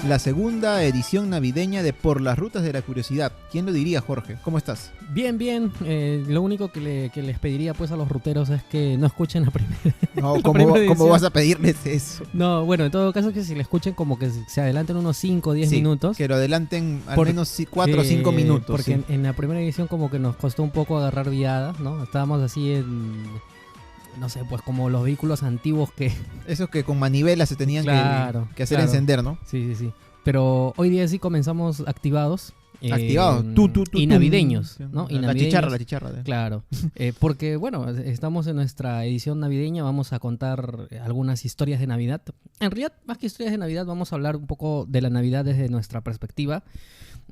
la segunda edición navideña de Por las Rutas de la Curiosidad. ¿Quién lo diría, Jorge? ¿Cómo estás? Bien, bien. Lo único que les pediría pues a los ruteros es que no escuchen la primera. No, la ¿cómo, primera ¿cómo edición. vas a pedirles eso? No, bueno, en todo caso que si le escuchen como que se adelanten unos 5 o 10 Sí, minutos. que lo adelanten al Por- menos 4 o 5 minutos. Porque Sí. en la primera edición como que nos costó un poco agarrar viada, ¿no? Estábamos así en, no sé, pues como los vehículos antiguos que... Esos que con manivela se tenían Claro, que hacer claro. encender, ¿no? Sí, sí, sí. Pero hoy día sí comenzamos activados. Activados. Y navideños, ¿no? Y La navideños. chicharra. Claro, porque bueno, estamos en nuestra edición navideña, vamos a contar algunas historias de Navidad. En realidad, más que historias de Navidad, vamos a hablar un poco de la Navidad desde nuestra perspectiva.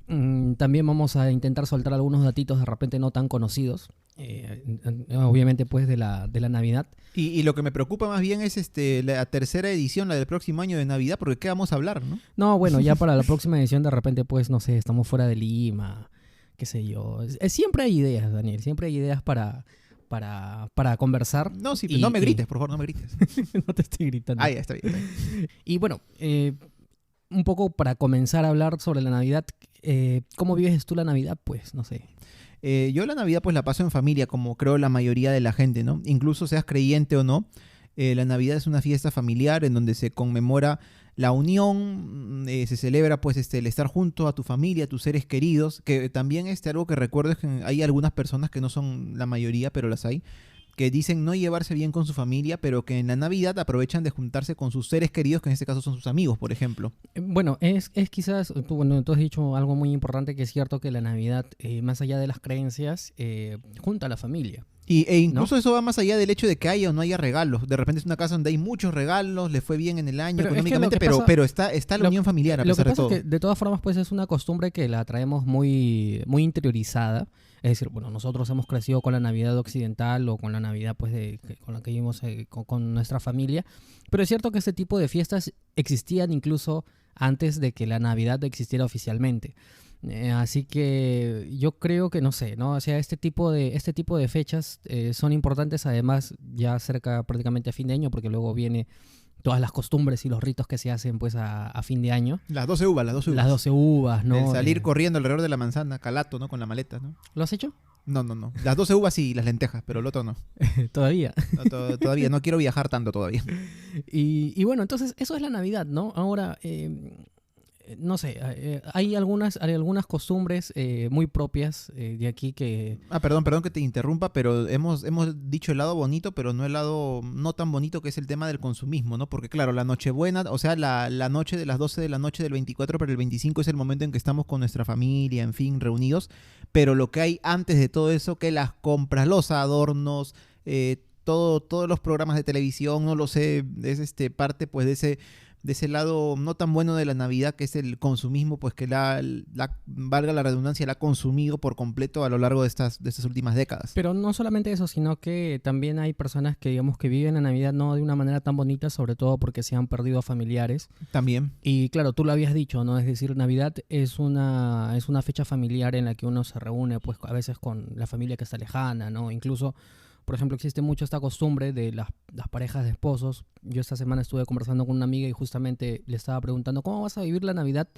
También vamos a intentar soltar algunos datitos de repente no tan conocidos, obviamente pues de la Navidad. Y lo que me preocupa más bien es la tercera edición, la del próximo año de Navidad, porque ¿qué vamos a hablar, no? No, bueno, ya para la próxima edición de repente pues, no sé, estamos fuera de Lima, qué sé yo. Siempre hay ideas, Daniel, siempre hay ideas para conversar. No, sí, Y- no me y- grites, por favor, no me grites. No te estoy gritando. Ah, ya, está bien. Está bien. Y bueno, un poco para comenzar a hablar sobre la Navidad, ¿cómo vives tú la Navidad? Pues no sé. Yo la Navidad pues la paso en familia, como creo la mayoría de la gente, ¿no? Incluso seas creyente o no, la Navidad es una fiesta familiar en donde se conmemora la unión, se celebra pues el estar junto a tu familia, a tus seres queridos, que también algo que recuerdo es que hay algunas personas que no son la mayoría, pero las hay, que dicen no llevarse bien con su familia, pero que en la Navidad aprovechan de juntarse con sus seres queridos, que en este caso son sus amigos, por ejemplo. Bueno, es quizás, tú has dicho algo muy importante, que es cierto que la Navidad, más allá de las creencias, junta a la familia. E incluso eso va más allá del hecho de que haya o no haya regalos. De repente es una casa donde hay muchos regalos, le fue bien en el año Pero es que económicamente, lo que pasa- pero está la lo- unión familiar a Lo que pesar de pasa todo. es que de todas formas pues es una costumbre que la traemos muy, muy interiorizada. Es decir, bueno, nosotros hemos crecido con la Navidad occidental o con la Navidad pues con la que vivimos con nuestra familia. Pero es cierto que este tipo de fiestas existían incluso antes de que la Navidad existiera oficialmente. Así que yo creo que no sé, ¿no? O sea, este tipo de fechas son importantes, además ya cerca prácticamente a fin de año, porque luego viene todas las costumbres y los ritos que se hacen pues a fin de año. Las 12 uvas, las 12 uvas. Las 12 uvas, ¿no? El salir corriendo alrededor de la manzana, calato, ¿no? Con la maleta, ¿no? ¿Lo has hecho? No. Las 12 uvas sí, las lentejas, pero el otro no. Todavía. No, todavía no quiero viajar tanto todavía. Y bueno, entonces eso es la Navidad, ¿no? Ahora, no sé, hay algunas costumbres muy propias de aquí que... Perdón que te interrumpa, pero hemos dicho el lado bonito, pero no el lado no tan bonito, que es el tema del consumismo, ¿no? Porque claro, la Nochebuena, o sea, la noche de las 12 de la noche del 24 para el 25 es el momento en que estamos con nuestra familia, en fin, reunidos, pero lo que hay antes de todo eso, que las compras, los adornos, todos los programas de televisión, no lo sé, es parte pues de ese lado no tan bueno de la Navidad, que es el consumismo, pues que valga la redundancia, la ha consumido por completo a lo largo de estas últimas décadas. Pero no solamente eso, sino que también hay personas que digamos que viven la Navidad no de una manera tan bonita, sobre todo porque se han perdido a familiares. También. Y claro, tú lo habías dicho, ¿no? Es decir, Navidad es una fecha familiar en la que uno se reúne, pues a veces con la familia que está lejana, ¿no? Incluso, por ejemplo, existe mucho esta costumbre de las parejas de esposos. Yo esta semana estuve conversando con una amiga y justamente le estaba preguntando, ¿cómo vas a vivir la Navidad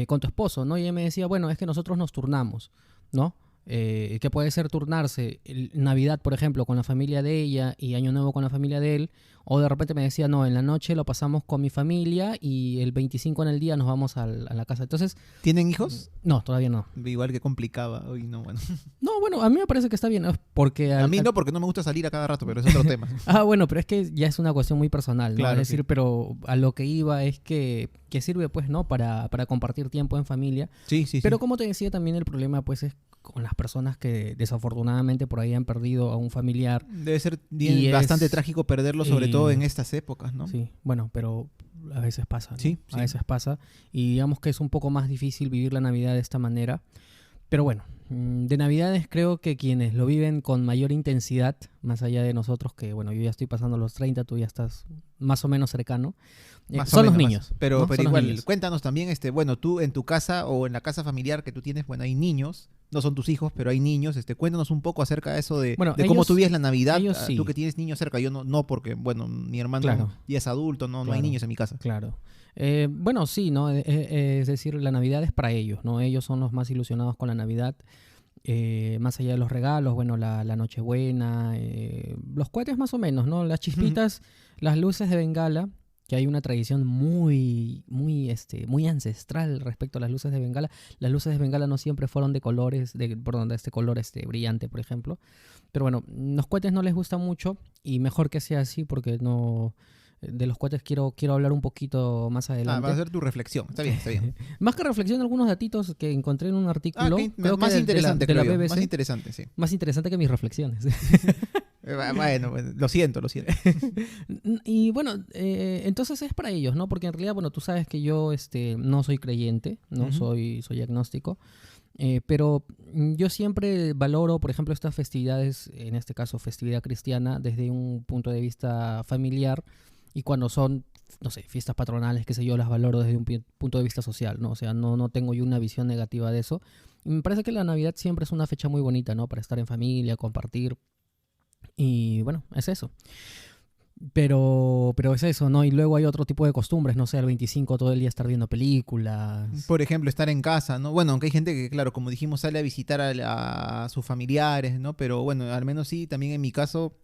con tu esposo? ¿No? Y ella me decía, bueno, es que nosotros nos turnamos, ¿no? Que puede ser turnarse Navidad, por ejemplo, con la familia de ella y Año Nuevo con la familia de él, o de repente me decía, no, en la noche lo pasamos con mi familia y el 25 en el día nos vamos a la casa. Entonces, ¿Tienen hijos? no, todavía no. Igual que complicaba. Uy, no, bueno. No, bueno, a mí me parece que está bien, ¿no? Porque A mí no, porque no me gusta salir a cada rato, pero es otro tema. bueno, pero es que ya es una cuestión muy personal, ¿no? Claro, Es decir, sí. pero a lo que iba es que sirve, pues, ¿no? Para compartir tiempo en familia. Sí. Pero como te decía, también el problema, pues, es con las personas que desafortunadamente por ahí han perdido a un familiar. Debe ser Y bastante es- trágico perderlo, sobre todo en estas épocas, ¿no? Sí, bueno, pero a veces pasa, ¿no? Sí. A veces pasa. Y digamos que es un poco más difícil vivir la Navidad de esta manera. Pero bueno, De Navidades creo que quienes lo viven con mayor intensidad, más allá de nosotros, que bueno, yo ya estoy pasando los 30, tú ya estás más o menos cercano, Más o son los menos, niños. Pero, ¿no? pero Son los igual, niños. cuéntanos también, bueno, tú en tu casa o en la casa familiar que tú tienes, bueno, hay niños, no son tus hijos, pero hay niños, cuéntanos un poco acerca de eso Bueno, de cómo tú vives la Navidad, ellos tú sí, que tienes niños cerca, yo no porque, bueno, mi hermano claro, ya es adulto, no hay claro, niños en mi casa. claro. Bueno, sí, ¿no? Es decir, la Navidad es para ellos, ¿no? Ellos son los más ilusionados con la Navidad. Más allá de los regalos, bueno, la Nochebuena, los cohetes más o menos, ¿no? Las chispitas, las luces de Bengala, que hay una tradición muy ancestral respecto a las luces de Bengala. Las luces de Bengala no siempre fueron de colores, perdón, de este color brillante, por ejemplo. Pero bueno, los cohetes no les gusta mucho y mejor que sea así porque no... De los cohetes quiero hablar un poquito más Ah, adelante. va a ser tu reflexión, está bien, está bien. Más que reflexión, algunos datitos que encontré en un artículo. Creo Más que interesante, de la creo yo, BBC. más interesante, sí. Más interesante que mis reflexiones. Bueno, lo siento, lo siento. Y bueno, entonces es para ellos, ¿no? Porque en realidad, bueno, tú sabes que yo no soy creyente, ¿no? Ujú. Soy agnóstico. Pero yo siempre valoro, por ejemplo, estas festividades, en este caso festividad cristiana, desde un punto de vista familiar. Y cuando son, no sé, fiestas patronales, qué sé yo, las valoro desde un punto de vista social, ¿no? O sea, no tengo yo una visión negativa de eso. Y me parece que la Navidad siempre es una fecha muy bonita, ¿no? Para estar en familia, compartir. Y bueno, es eso. Pero es eso, ¿no? Y luego hay otro tipo de costumbres, no sé, el 25 todo el día estar viendo películas. Por ejemplo, estar en casa, ¿no? Bueno, aunque hay gente que, claro, como dijimos, sale a visitar a sus familiares, ¿no? Pero bueno, al menos sí, también en mi caso,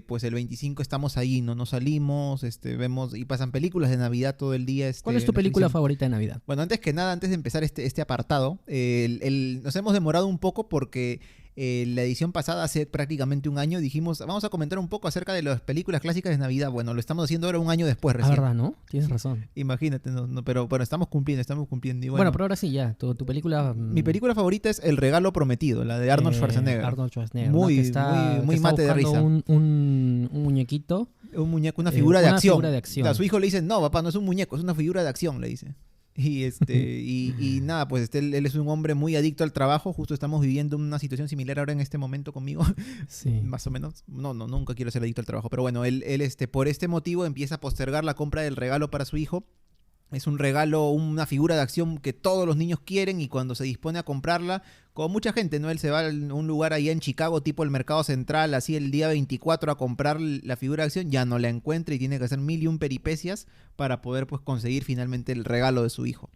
pues el 25 estamos ahí, ¿no? Nos salimos, vemos y pasan películas de Navidad todo el día, ¿Cuál es tu en la película televisión. favorita de Navidad? Bueno, antes que nada, antes de empezar este apartado, nos hemos demorado un poco porque la edición pasada, hace prácticamente un año, dijimos, vamos a comentar un poco acerca de las películas clásicas de Navidad. Bueno, lo estamos haciendo ahora un año después Ah, recién. verdad, ¿no? Tienes razón. Imagínate, pero bueno, estamos cumpliendo, estamos cumpliendo. Y Bueno, bueno, pero ahora sí, ya, tu película... mi película favorita es El regalo prometido, la de Arnold Schwarzenegger. Arnold Schwarzenegger, ¿no? Muy, Que está, muy, que muy está mate de buscando risa. un muñequito. Un muñeco, una figura de una acción. figura de acción. A su hijo le dice, no, papá, no es un muñeco, es una figura de acción, le dice. Y nada, pues él es un hombre muy adicto al trabajo. Justo estamos viviendo una situación similar ahora en este momento conmigo. Sí. Más o menos. No, nunca quiero ser adicto al trabajo. Pero bueno, él por este motivo empieza a postergar la compra del regalo para su hijo. Es un regalo, una figura de acción que todos los niños quieren y cuando se dispone a comprarla, como mucha gente, ¿no? Él se va a un lugar allá en Chicago, tipo el Mercado Central, así el día 24 a comprar la figura de acción, ya no la encuentra y tiene que hacer mil y un peripecias para poder pues conseguir finalmente el regalo de su hijo.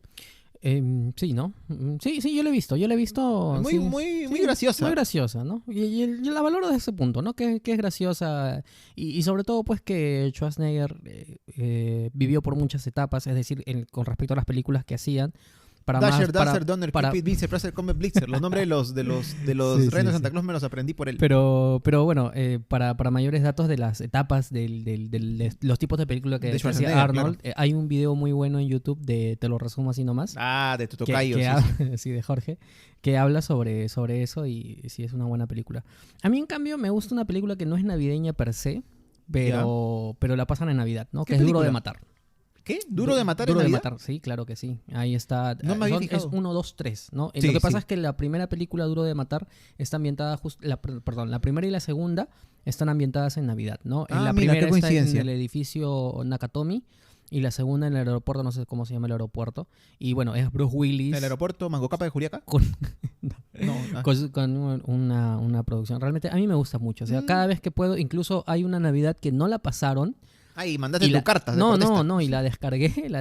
Sí, ¿no? Sí, yo la he visto, Muy, sí, muy sí, graciosa. Muy graciosa, ¿no? Y la valoro desde ese punto, ¿no? Que es graciosa y sobre todo pues que Schwarzenegger vivió por muchas etapas, es decir, con respecto a las películas que hacían, para Dasher, más, Dancer, Donner, para- Cupid, Blitzer, Placer, Comet, Blitzer. Los nombres de los Sí, reinos de sí, Santa sí. Claus me los aprendí por él. Pero bueno, para mayores datos de las etapas de los tipos de películas De que hacía Schwarzenegger, Arnold, hay un video muy bueno en YouTube te lo resumo así nomás. Ah, de tu que, tocayo. que Sí, hab- sí. sí, de Jorge, que habla sobre eso y sí es una buena película. A mí, en cambio, me gusta una película que no es navideña per se, pero la pasan en Navidad, ¿no? ¿Qué Que es Duro película? de Matar. ¿Qué? ¿Duro de matar Duro en de Navidad? Matar, sí, claro que sí. Ahí está. No me había Es fijado. 1, 2, 3, ¿no? Sí, Lo que pasa sí. es que la primera película, Duro de Matar, está ambientada la primera y la segunda están ambientadas en Navidad, ¿no? Ah, La mira, qué primera está en coincidencia. el edificio Nakatomi y la segunda en el aeropuerto, no sé cómo se llama el aeropuerto. Y bueno, es Bruce Willis. ¿El aeropuerto Mangocapa de Juliaca? Con, No. Ah. con una producción. Realmente a mí me gusta mucho. O sea, cada vez que puedo, incluso hay una Navidad que no la pasaron. Ay, mandaste Y tu carta de no, protesta. y la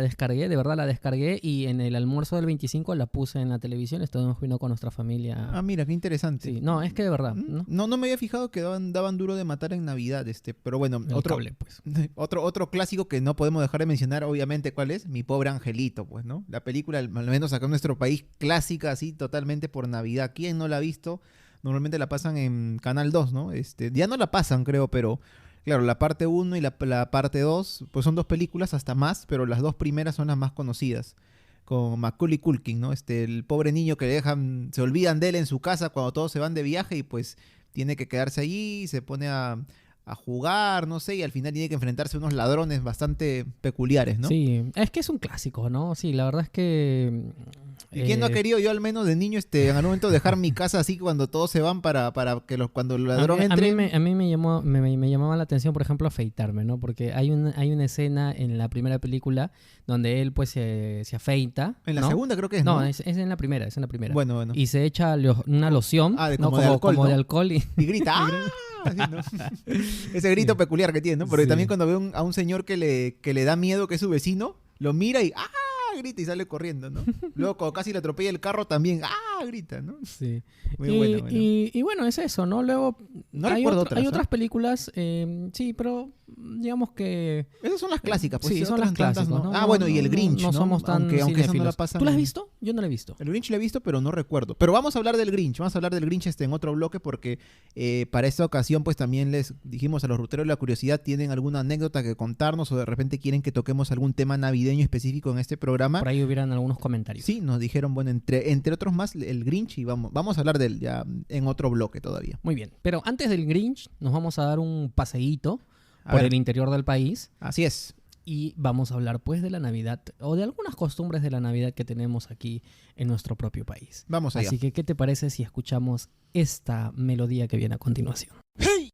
descargué, de verdad la descargué y en el almuerzo del 25 la puse en la televisión, estuvimos viendo con nuestra familia. Ah, mira, qué interesante. Sí, no, es que de verdad, ¿no? No me había fijado que daban duro de matar en Navidad, pero bueno, El otro, cable, pues. otro clásico que no podemos dejar de mencionar, obviamente, ¿cuál es? Mi pobre angelito, pues, ¿no? La película, al menos acá en nuestro país, clásica, así, totalmente por Navidad. ¿Quién no la ha visto? Normalmente la pasan en Canal 2, ¿no? Ya no la pasan, creo, pero claro, la parte 1 y la parte 2, pues son dos películas, hasta más, pero las dos primeras son las más conocidas. Con Macaulay Culkin, ¿no? El pobre niño que le dejan, se olvidan de él en su casa cuando todos se van de viaje y pues tiene que quedarse allí, se pone a jugar, no sé, y al final tiene que enfrentarse a unos ladrones bastante peculiares, ¿no? Sí, es que es un clásico, ¿no? Sí, la verdad es que ¿Y quién no ha querido? Yo al menos de niño en algún momento dejar mi casa así cuando todos se van para que cuando el ladrón entre... A mí me llamaba la atención, por ejemplo, afeitarme, ¿no? Porque hay una escena en la primera película donde él pues se afeita. En la ¿no? segunda creo que es, ¿no? No, es en la primera, Bueno. Y se echa una loción, ¿no? Como de alcohol, como ¿no? de alcohol y grita, ¡ah! Así, ¿no? Ese grito peculiar que tiene, ¿no? Porque también cuando ve a un señor que le da miedo, que es su vecino, lo mira y ¡ah! Grita y sale corriendo, ¿no? Luego cuando casi le atropella el carro también ¡ah! Grita, ¿no? Sí. Muy bueno. Y bueno, es eso, ¿no? Luego no recuerdo otras, hay otras películas, sí, pero digamos que... Esas son las clásicas, pues. Sí, son las clásicas, ¿no? Bueno, y el Grinch, ¿no? No somos tan aunque esa no la pasan. ¿Tú la has visto? Yo no la he visto. El Grinch la he visto, pero no recuerdo. Pero vamos a hablar del Grinch. Vamos a hablar del Grinch en otro bloque porque para esta ocasión pues también les dijimos a los ruteros de la curiosidad, ¿tienen alguna anécdota que contarnos o de repente quieren que toquemos algún tema navideño específico en este programa? Por ahí hubieran algunos comentarios. Sí, nos dijeron, bueno, entre otros más, el Grinch y vamos a hablar de él ya en otro bloque todavía. Muy bien. Pero antes del Grinch nos vamos a dar un paseíto A por ver. el interior del país. Así es. Y vamos a hablar pues de la Navidad o de algunas costumbres de la Navidad que tenemos aquí en nuestro propio país. Vamos allá. Así que, ¿qué te parece si escuchamos esta melodía que viene a continuación? ¡Hey!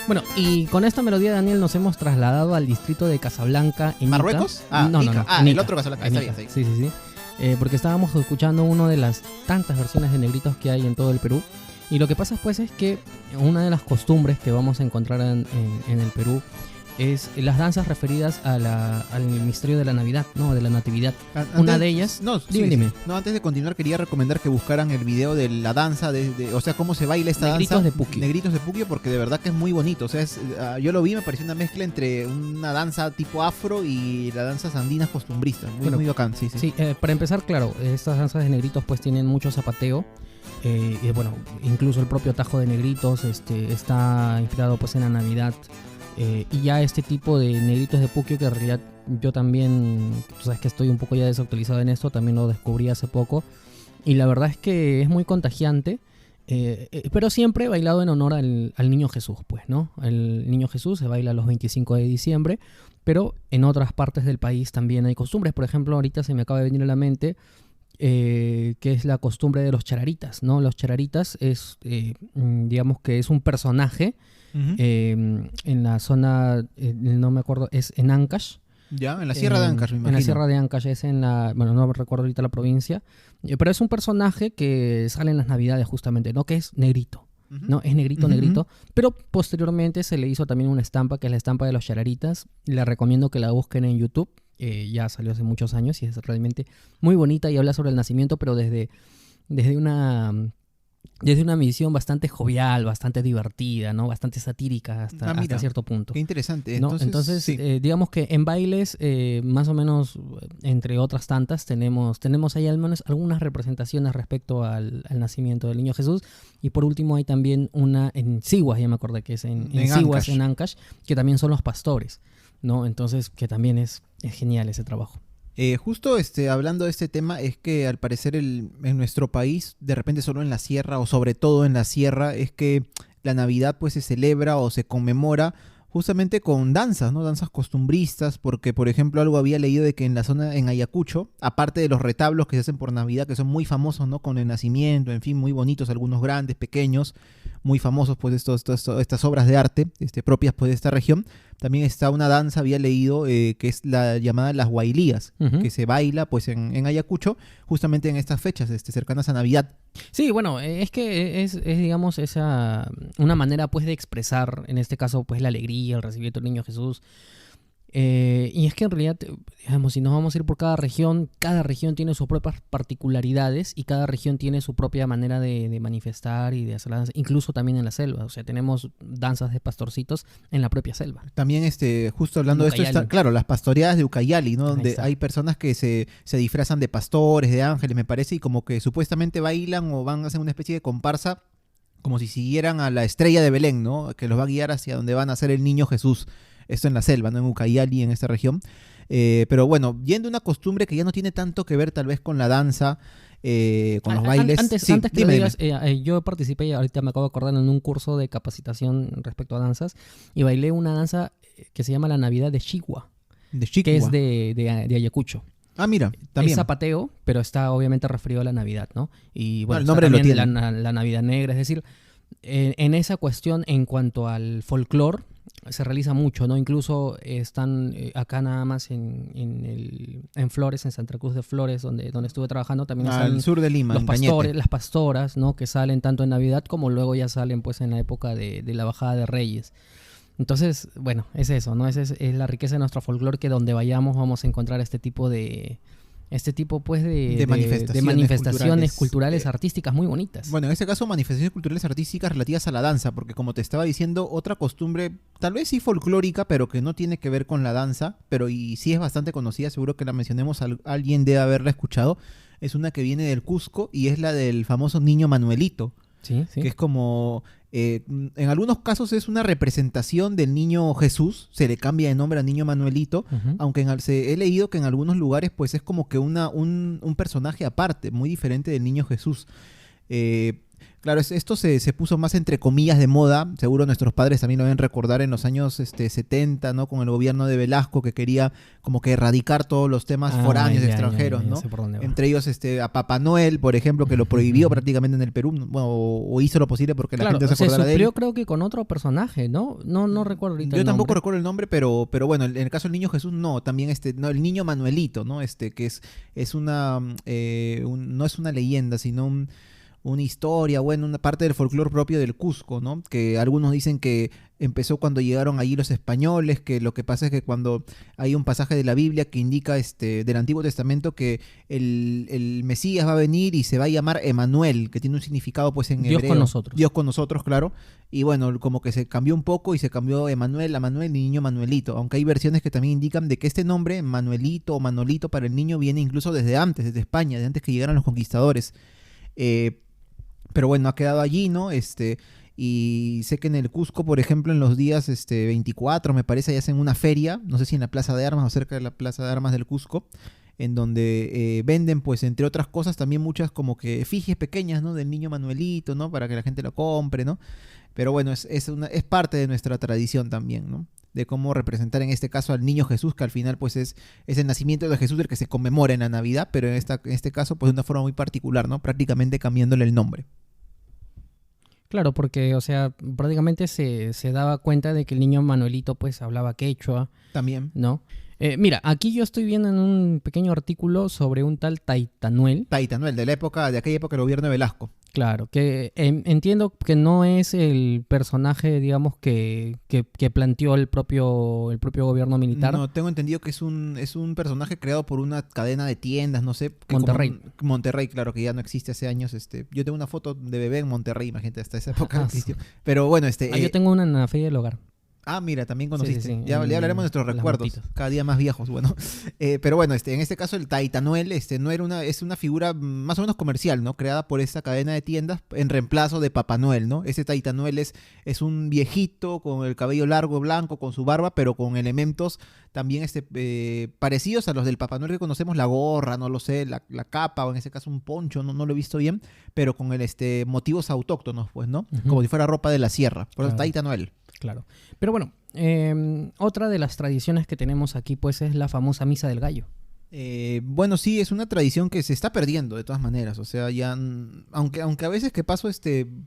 Bueno, y con esta melodía, Daniel, nos hemos trasladado al distrito de Casablanca, en Ica. ¿Marruecos? No. el Ica. otro Casablanca. En Está Ica. bien. Sí. Porque estábamos escuchando una de las tantas versiones de negritos que hay en todo el Perú. Y lo que pasa pues es que una de las costumbres que vamos a encontrar en el Perú es las danzas referidas al misterio de la Navidad, ¿no? De la Natividad. Una de ellas... Dime. No, antes de continuar quería recomendar que buscaran el video de la danza, o sea, cómo se baila esta Negritos danza. de Puquio. Negritos de Puquio, porque de verdad que es muy bonito. O sea, yo lo vi, me pareció una mezcla entre una danza tipo afro y las danzas andinas costumbristas. Muy bacán, sí. Sí, para empezar, claro, estas danzas de negritos pues tienen mucho zapateo. Y bueno, incluso el propio tajo de negritos está inspirado pues en la Navidad. Y ya este tipo de negritos de Puquio, que en realidad yo también, tú sabes que estoy un poco ya desactualizado en esto, también lo descubrí hace poco. Y la verdad es que es muy contagiante, pero siempre bailado en honor al Niño Jesús, pues, ¿no? El Niño Jesús se baila los 25 de diciembre, pero en otras partes del país también hay costumbres. Por ejemplo, ahorita se me acaba de venir a la mente que es la costumbre de los chararitas, ¿no? Los chararitas es, digamos que es un personaje en la zona, no me acuerdo, es en Ancash. Ya, en la Sierra de Ancash, me imagino. En la Sierra de Ancash, es bueno, no recuerdo ahorita la provincia, pero es un personaje que sale en las Navidades justamente, ¿no? Que es negrito, ¿no? Es negrito, pero posteriormente se le hizo también una estampa, que es la estampa de los chararitas. Le recomiendo que la busquen en YouTube. Ya salió hace muchos años y es realmente muy bonita y habla sobre el nacimiento, pero desde una visión bastante jovial, bastante divertida, ¿no? Bastante satírica hasta cierto punto. Qué interesante. ¿No? Entonces sí. Digamos que en bailes, más o menos, entre otras tantas, tenemos ahí al menos algunas representaciones respecto al nacimiento del Niño Jesús. Y por último hay también una en Sihuas, ya me acordé que es en Sihuas, en Ancash, que también son los pastores, ¿no? Entonces, que también es genial ese trabajo. Justo hablando de este tema, es que al parecer en nuestro país, de repente solo en la sierra, o sobre todo en la sierra, es que la Navidad pues se celebra o se conmemora justamente con danzas, ¿no? Danzas costumbristas, porque por ejemplo algo había leído de que en la zona, en Ayacucho, aparte de los retablos que se hacen por Navidad, que son muy famosos, ¿no? Con el nacimiento, en fin, muy bonitos, algunos grandes, pequeños, muy famosos pues estas obras de arte propias pues de esta región. También está una danza, había leído, que es la llamada las huailías, que se baila pues en Ayacucho, justamente en estas fechas cercanas a Navidad. Sí, bueno, es que es digamos, una manera pues de expresar, en este caso, pues la alegría, el recibimiento del Niño Jesús. Y es que en realidad, digamos, si nos vamos a ir por cada región tiene sus propias particularidades y cada región tiene su propia manera de manifestar y de hacer la danza, incluso también en la selva. O sea, tenemos danzas de pastorcitos en la propia selva. También, justo hablando de esto, está, claro, las pastoreadas de Ucayali, ¿no? Donde hay personas que se disfrazan de pastores, de ángeles, me parece, y como que supuestamente bailan o van a hacer una especie de comparsa, como si siguieran a la estrella de Belén, ¿no? Que los va a guiar hacia donde van a ser el niño Jesús. Esto en la selva, ¿no? En Ucayali, en esta región. Pero bueno, yendo a una costumbre que ya no tiene tanto que ver tal vez con la danza, con los bailes. Antes que lo digas, yo participé, ahorita me acabo de acordar, en un curso de capacitación respecto a danzas y bailé una danza que se llama la Navidad de Chigua, que es de Ayacucho. Ah, mira, también. Es zapateo, pero está obviamente referido a la Navidad, ¿no? Y bueno, el nombre lo tiene. La Navidad Negra, es decir, en esa cuestión, en cuanto al folclore, se realiza mucho, ¿no? Incluso están acá nada más en Flores, en Santa Cruz de Flores, donde estuve trabajando, también están al sur de Lima, los pastores, las pastoras, ¿no? Que salen tanto en Navidad como luego ya salen pues en la época de la bajada de Reyes. Entonces, bueno, es eso, ¿no? Esa es la riqueza de nuestro folclore, que donde vayamos vamos a encontrar este tipo pues de manifestaciones culturales artísticas muy bonitas. Bueno, en este caso manifestaciones culturales artísticas relativas a la danza, porque como te estaba diciendo, otra costumbre, tal vez sí folclórica, pero que no tiene que ver con la danza, pero y sí es bastante conocida, seguro que la mencionemos, alguien debe haberla escuchado, es una que viene del Cusco y es la del famoso niño Manuelito. Sí. Que es como, en algunos casos es una representación del niño Jesús, se le cambia de nombre al niño Manuelito, aunque he leído que en algunos lugares pues es como que un personaje aparte, muy diferente del niño Jesús. Claro, esto se puso más entre comillas de moda, seguro nuestros padres también lo deben recordar en los años 70, ¿no? Con el gobierno de Velasco, que quería como que erradicar todos los temas foráneos extranjeros, ¿no? Entre ellos a Papá Noel, por ejemplo, que lo prohibió prácticamente en el Perú, bueno, o hizo lo posible porque la gente se acordara de él. Yo creo que con otro personaje, ¿no? No recuerdo ahorita Yo tampoco recuerdo el nombre, pero bueno, en el caso del niño Jesús, no, también no, el niño Manuelito, ¿no? Que es una, no es una leyenda, sino una historia, bueno, una parte del folclore propio del Cusco, ¿no? Que algunos dicen que empezó cuando llegaron allí los españoles, que lo que pasa es que cuando hay un pasaje de la Biblia que indica del Antiguo Testamento que el Mesías va a venir y se va a llamar Emanuel, que tiene un significado pues en hebreo. Dios con nosotros. Dios con nosotros, claro. Y bueno, como que se cambió un poco y se cambió Emanuel a Manuel y niño Manuelito, aunque hay versiones que también indican de que este nombre, Manuelito o Manolito para el niño, viene incluso desde antes, desde España, de antes que llegaran los conquistadores. Pero bueno, ha quedado allí, ¿no? Y sé que en el Cusco, por ejemplo, en los días 24, me parece, ya hacen una feria, no sé si en la Plaza de Armas o cerca de la Plaza de Armas del Cusco, en donde venden, pues, entre otras cosas, también muchas como que efigies pequeñas, ¿no? Del niño Manuelito, ¿no? Para que la gente lo compre, ¿no? Pero bueno, es parte de nuestra tradición también, ¿no? De cómo representar en este caso al niño Jesús, que al final pues es el nacimiento de Jesús el que se conmemora en la Navidad, pero en este caso pues de una forma muy particular, ¿no? Prácticamente cambiándole el nombre. Claro, porque, o sea, prácticamente se daba cuenta de que el niño Manuelito pues hablaba quechua. También. ¿No? Mira, aquí yo estoy viendo en un pequeño artículo sobre un tal Taitanuel. Taitanuel, de aquella época del gobierno de Velasco. Claro, que entiendo que no es el personaje, digamos, que planteó el propio gobierno militar. No, tengo entendido que es un personaje creado por una cadena de tiendas, no sé. Monterrey. Monterrey, claro, que ya no existe hace años. Yo tengo una foto de bebé en Monterrey, imagínate, hasta esa época existió. Pero bueno, yo tengo una en la Feria del Hogar. Ah, mira, también conociste. Sí, ya hablaremos de nuestros recuerdos, cada día más viejos. Bueno, pero bueno, en este caso el Taitanuel no es una figura más o menos comercial, ¿no? Creada por esa cadena de tiendas en reemplazo de Papá Noel, ¿no? Ese Taitanuel es un viejito con el cabello largo, blanco, con su barba, pero con elementos también parecidos a los del Papá Noel que conocemos, la gorra, no lo sé, la capa, o en ese caso un poncho, no lo he visto bien, pero con motivos autóctonos, pues, ¿no? Como si fuera ropa de la sierra. Por eso Taitanuel. Claro. Pero bueno, otra de las tradiciones que tenemos aquí pues es la famosa Misa del Gallo. Bueno, sí, es una tradición que se está perdiendo de todas maneras. O sea, ya, aunque a veces que paso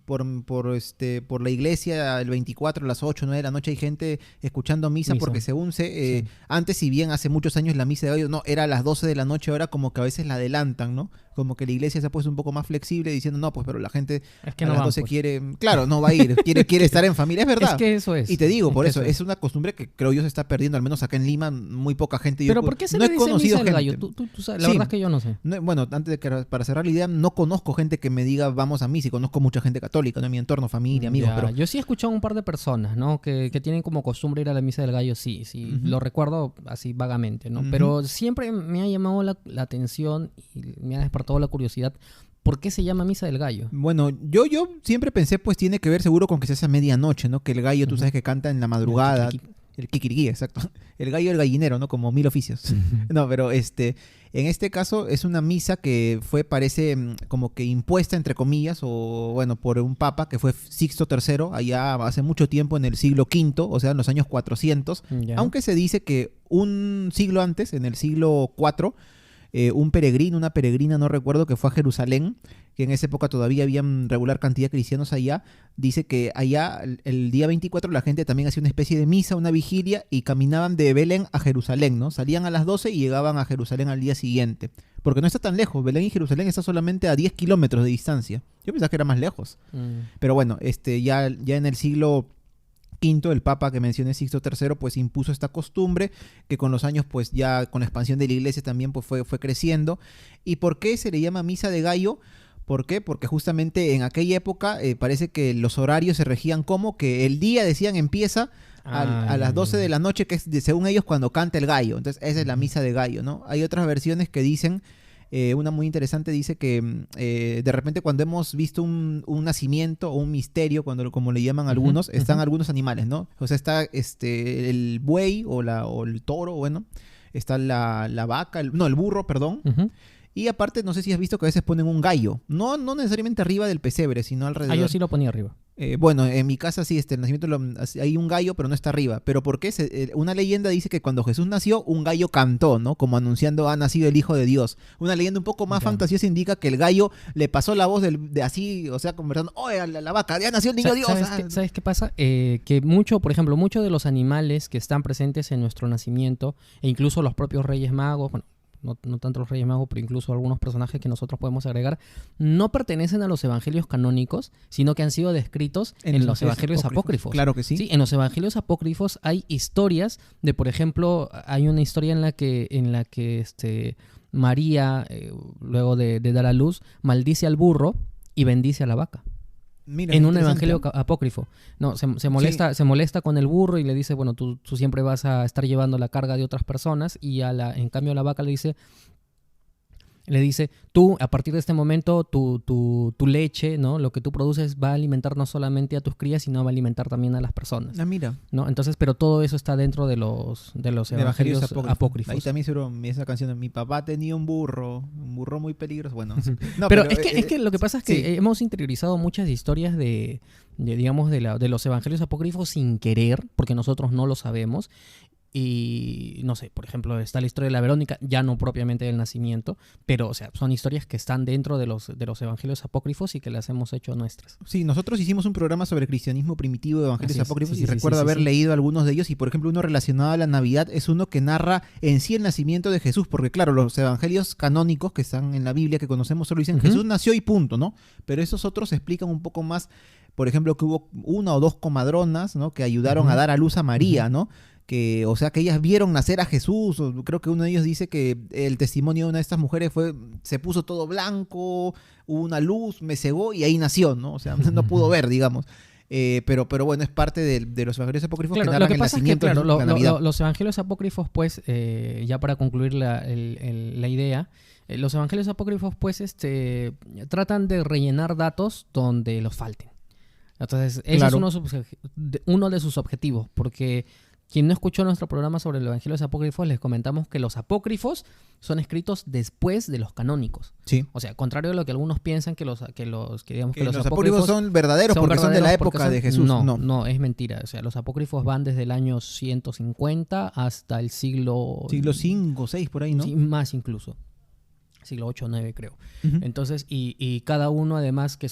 por la iglesia el 24 a las 8 9 de la noche hay gente escuchando misa, Misa. porque según Sí. antes, si bien hace muchos años la misa de gallo no era a las 12 de la noche, ahora como que a veces la adelantan, ¿no? Como que la iglesia se ha puesto un poco más flexible diciendo, no, pues pero la gente Es que a no las van, 12 pues. quiere, claro, no va a ir, quiere estar en familia, es Es verdad. que eso es. Y te digo, Es por que eso, es una costumbre que creo yo se está perdiendo, al menos acá en Lima, muy poca gente. Pero ¿por qué se no le he dice conocido misa del gallo? gente. Tú sabes, la Sí, verdad es que yo no sé. bueno, antes de que para cerrar la idea, no conozco gente que me diga vamos a misa, y conozco mucha gente católica, ¿no? En mi entorno, familia, amigos, Ya, pero yo sí he escuchado un par de personas, ¿no? Que tienen como costumbre ir a la misa del gallo, sí, sí, Ujú, lo recuerdo así vagamente, ¿no? ujú. Pero siempre me ha llamado la atención y me ha despertado la curiosidad, ¿por qué se llama misa del gallo? Bueno, yo siempre pensé, pues tiene que ver seguro con que se hace a medianoche, ¿no? Que el gallo, tú Ujú. sabes que canta en la El madrugada. kikiriki. El kikiriki, exacto. El gallo, el gallinero, ¿no? Como mil oficios. No, pero en este caso es una misa que parece, como que impuesta, entre comillas, o bueno, por un papa que fue Sixto III, allá hace mucho tiempo, en el siglo V, o sea, en los años 400. Ya. Aunque se dice que un siglo antes, en el siglo IV, un peregrino, una peregrina, no recuerdo, que fue a Jerusalén, que en esa época todavía había regular cantidad de cristianos allá, dice que allá el día 24 la gente también hacía una especie de misa, una vigilia, y caminaban de Belén a Jerusalén, ¿no? Salían a las 12 y llegaban a Jerusalén al día siguiente. Porque no está tan lejos, Belén y Jerusalén está solamente a 10 kilómetros de distancia. Yo pensaba que era más lejos. Pero bueno, ya en el siglo quinto, el papa que mencioné, Sixto III, pues impuso esta costumbre que con los años, pues ya con la expansión de la iglesia también pues fue creciendo. ¿Y por qué se le llama misa de gallo? ¿Por qué? Porque justamente en aquella época parece que los horarios se regían como que el día, decían, empieza a las 12 de la noche, que es según ellos cuando canta el gallo. Entonces esa es la misa de gallo, ¿no? Hay otras versiones que dicen, una muy interesante dice que de repente cuando hemos visto un nacimiento o un misterio, como le llaman Ujú, algunos, están ujú. algunos animales, ¿no? O sea, está el buey o el toro, bueno, está la vaca, no, el burro, perdón. Ujú. Y aparte, no sé si has visto que a veces ponen un gallo, no necesariamente arriba del pesebre, sino Ah, yo alrededor. sí lo ponía arriba. Bueno, en mi casa sí, el nacimiento hay un gallo, pero no está arriba. ¿Pero por qué? Una leyenda dice que cuando Jesús nació, un gallo cantó, ¿no? Como anunciando ha nacido el Hijo de Dios. Una leyenda un poco más Ya. fantasiosa indica que el gallo le pasó la voz de así, o sea, conversando, oye, la vaca, ya nació el niño Dios. ¿Sabes Ah. sabes qué pasa? Que por ejemplo, muchos de los animales que están presentes en nuestro nacimiento, e incluso los propios Reyes Magos, bueno, no tanto los Reyes Magos, pero incluso algunos personajes que nosotros podemos agregar, no pertenecen a los evangelios canónicos, sino que han sido descritos en los evangelios apócrifos. Claro que sí. Sí, en los evangelios apócrifos hay historias de, por ejemplo, hay una historia en la que María, luego de dar a luz, maldice al burro y bendice a la vaca. Mira, En un interesante, evangelio ¿eh? apócrifo. No, se molesta con el burro y le dice, bueno, tú siempre vas a estar llevando la carga de otras personas, y en cambio a la vaca le dice, tú, a partir de este momento, tu leche, ¿no? Lo que tú produces va a alimentar no solamente a tus crías, sino va a alimentar también a las personas, Ah, mira. ¿no? Entonces, pero todo eso está dentro de los evangelios apócrifos. Ahí también seguro esa canción, mi papá tenía un burro muy peligroso. Bueno, no, Pero es que lo que pasa es que sí. hemos interiorizado muchas historias digamos, de los evangelios apócrifos sin querer, porque nosotros no lo sabemos. Y no sé, por ejemplo, está la historia de la Verónica, ya no propiamente del nacimiento, pero o sea, son historias que están dentro de los evangelios apócrifos y que las hemos hecho nuestras. Sí, nosotros hicimos un programa sobre cristianismo primitivo de evangelios Así es, apócrifos sí, y sí, recuerdo sí, haber sí. leído algunos de ellos, y por ejemplo uno relacionado a la Navidad es uno que narra en sí el nacimiento de Jesús, porque claro, los evangelios canónicos que están en la Biblia que conocemos solo dicen Ujú. Jesús nació y punto, ¿no? Pero esos otros explican un poco más, por ejemplo, que hubo una o dos comadronas, ¿no? Que ayudaron Ujú. a dar a luz a María, Ujú. ¿no? Que, o sea, que ellas vieron nacer a Jesús. O creo que uno de ellos dice que el testimonio de una de estas mujeres se puso todo blanco, hubo una luz, me cegó y ahí nació, ¿no? O sea, no pudo ver, digamos. Pero bueno, es parte de los evangelios apócrifos que Claro, narran lo que el pasa es que, nacimiento de claro, Jesús, la Navidad. los evangelios apócrifos, pues, ya para concluir la idea, los evangelios apócrifos, pues, tratan de rellenar datos donde los falten. Entonces, ese Claro. es uno de sus objetivos, porque quien no escuchó nuestro programa sobre los evangelios apócrifos, les comentamos que los apócrifos son escritos después de los canónicos. Sí. O sea, contrario a lo que algunos piensan que los apócrifos son verdaderos porque son de la época de Jesús. No, es mentira. O sea, los apócrifos van desde el año 150 hasta el siglo 5 o 6 por ahí, ¿no? Sí, más incluso. Siglo 8 o 9 creo. Uh-huh. Entonces, y cada uno además que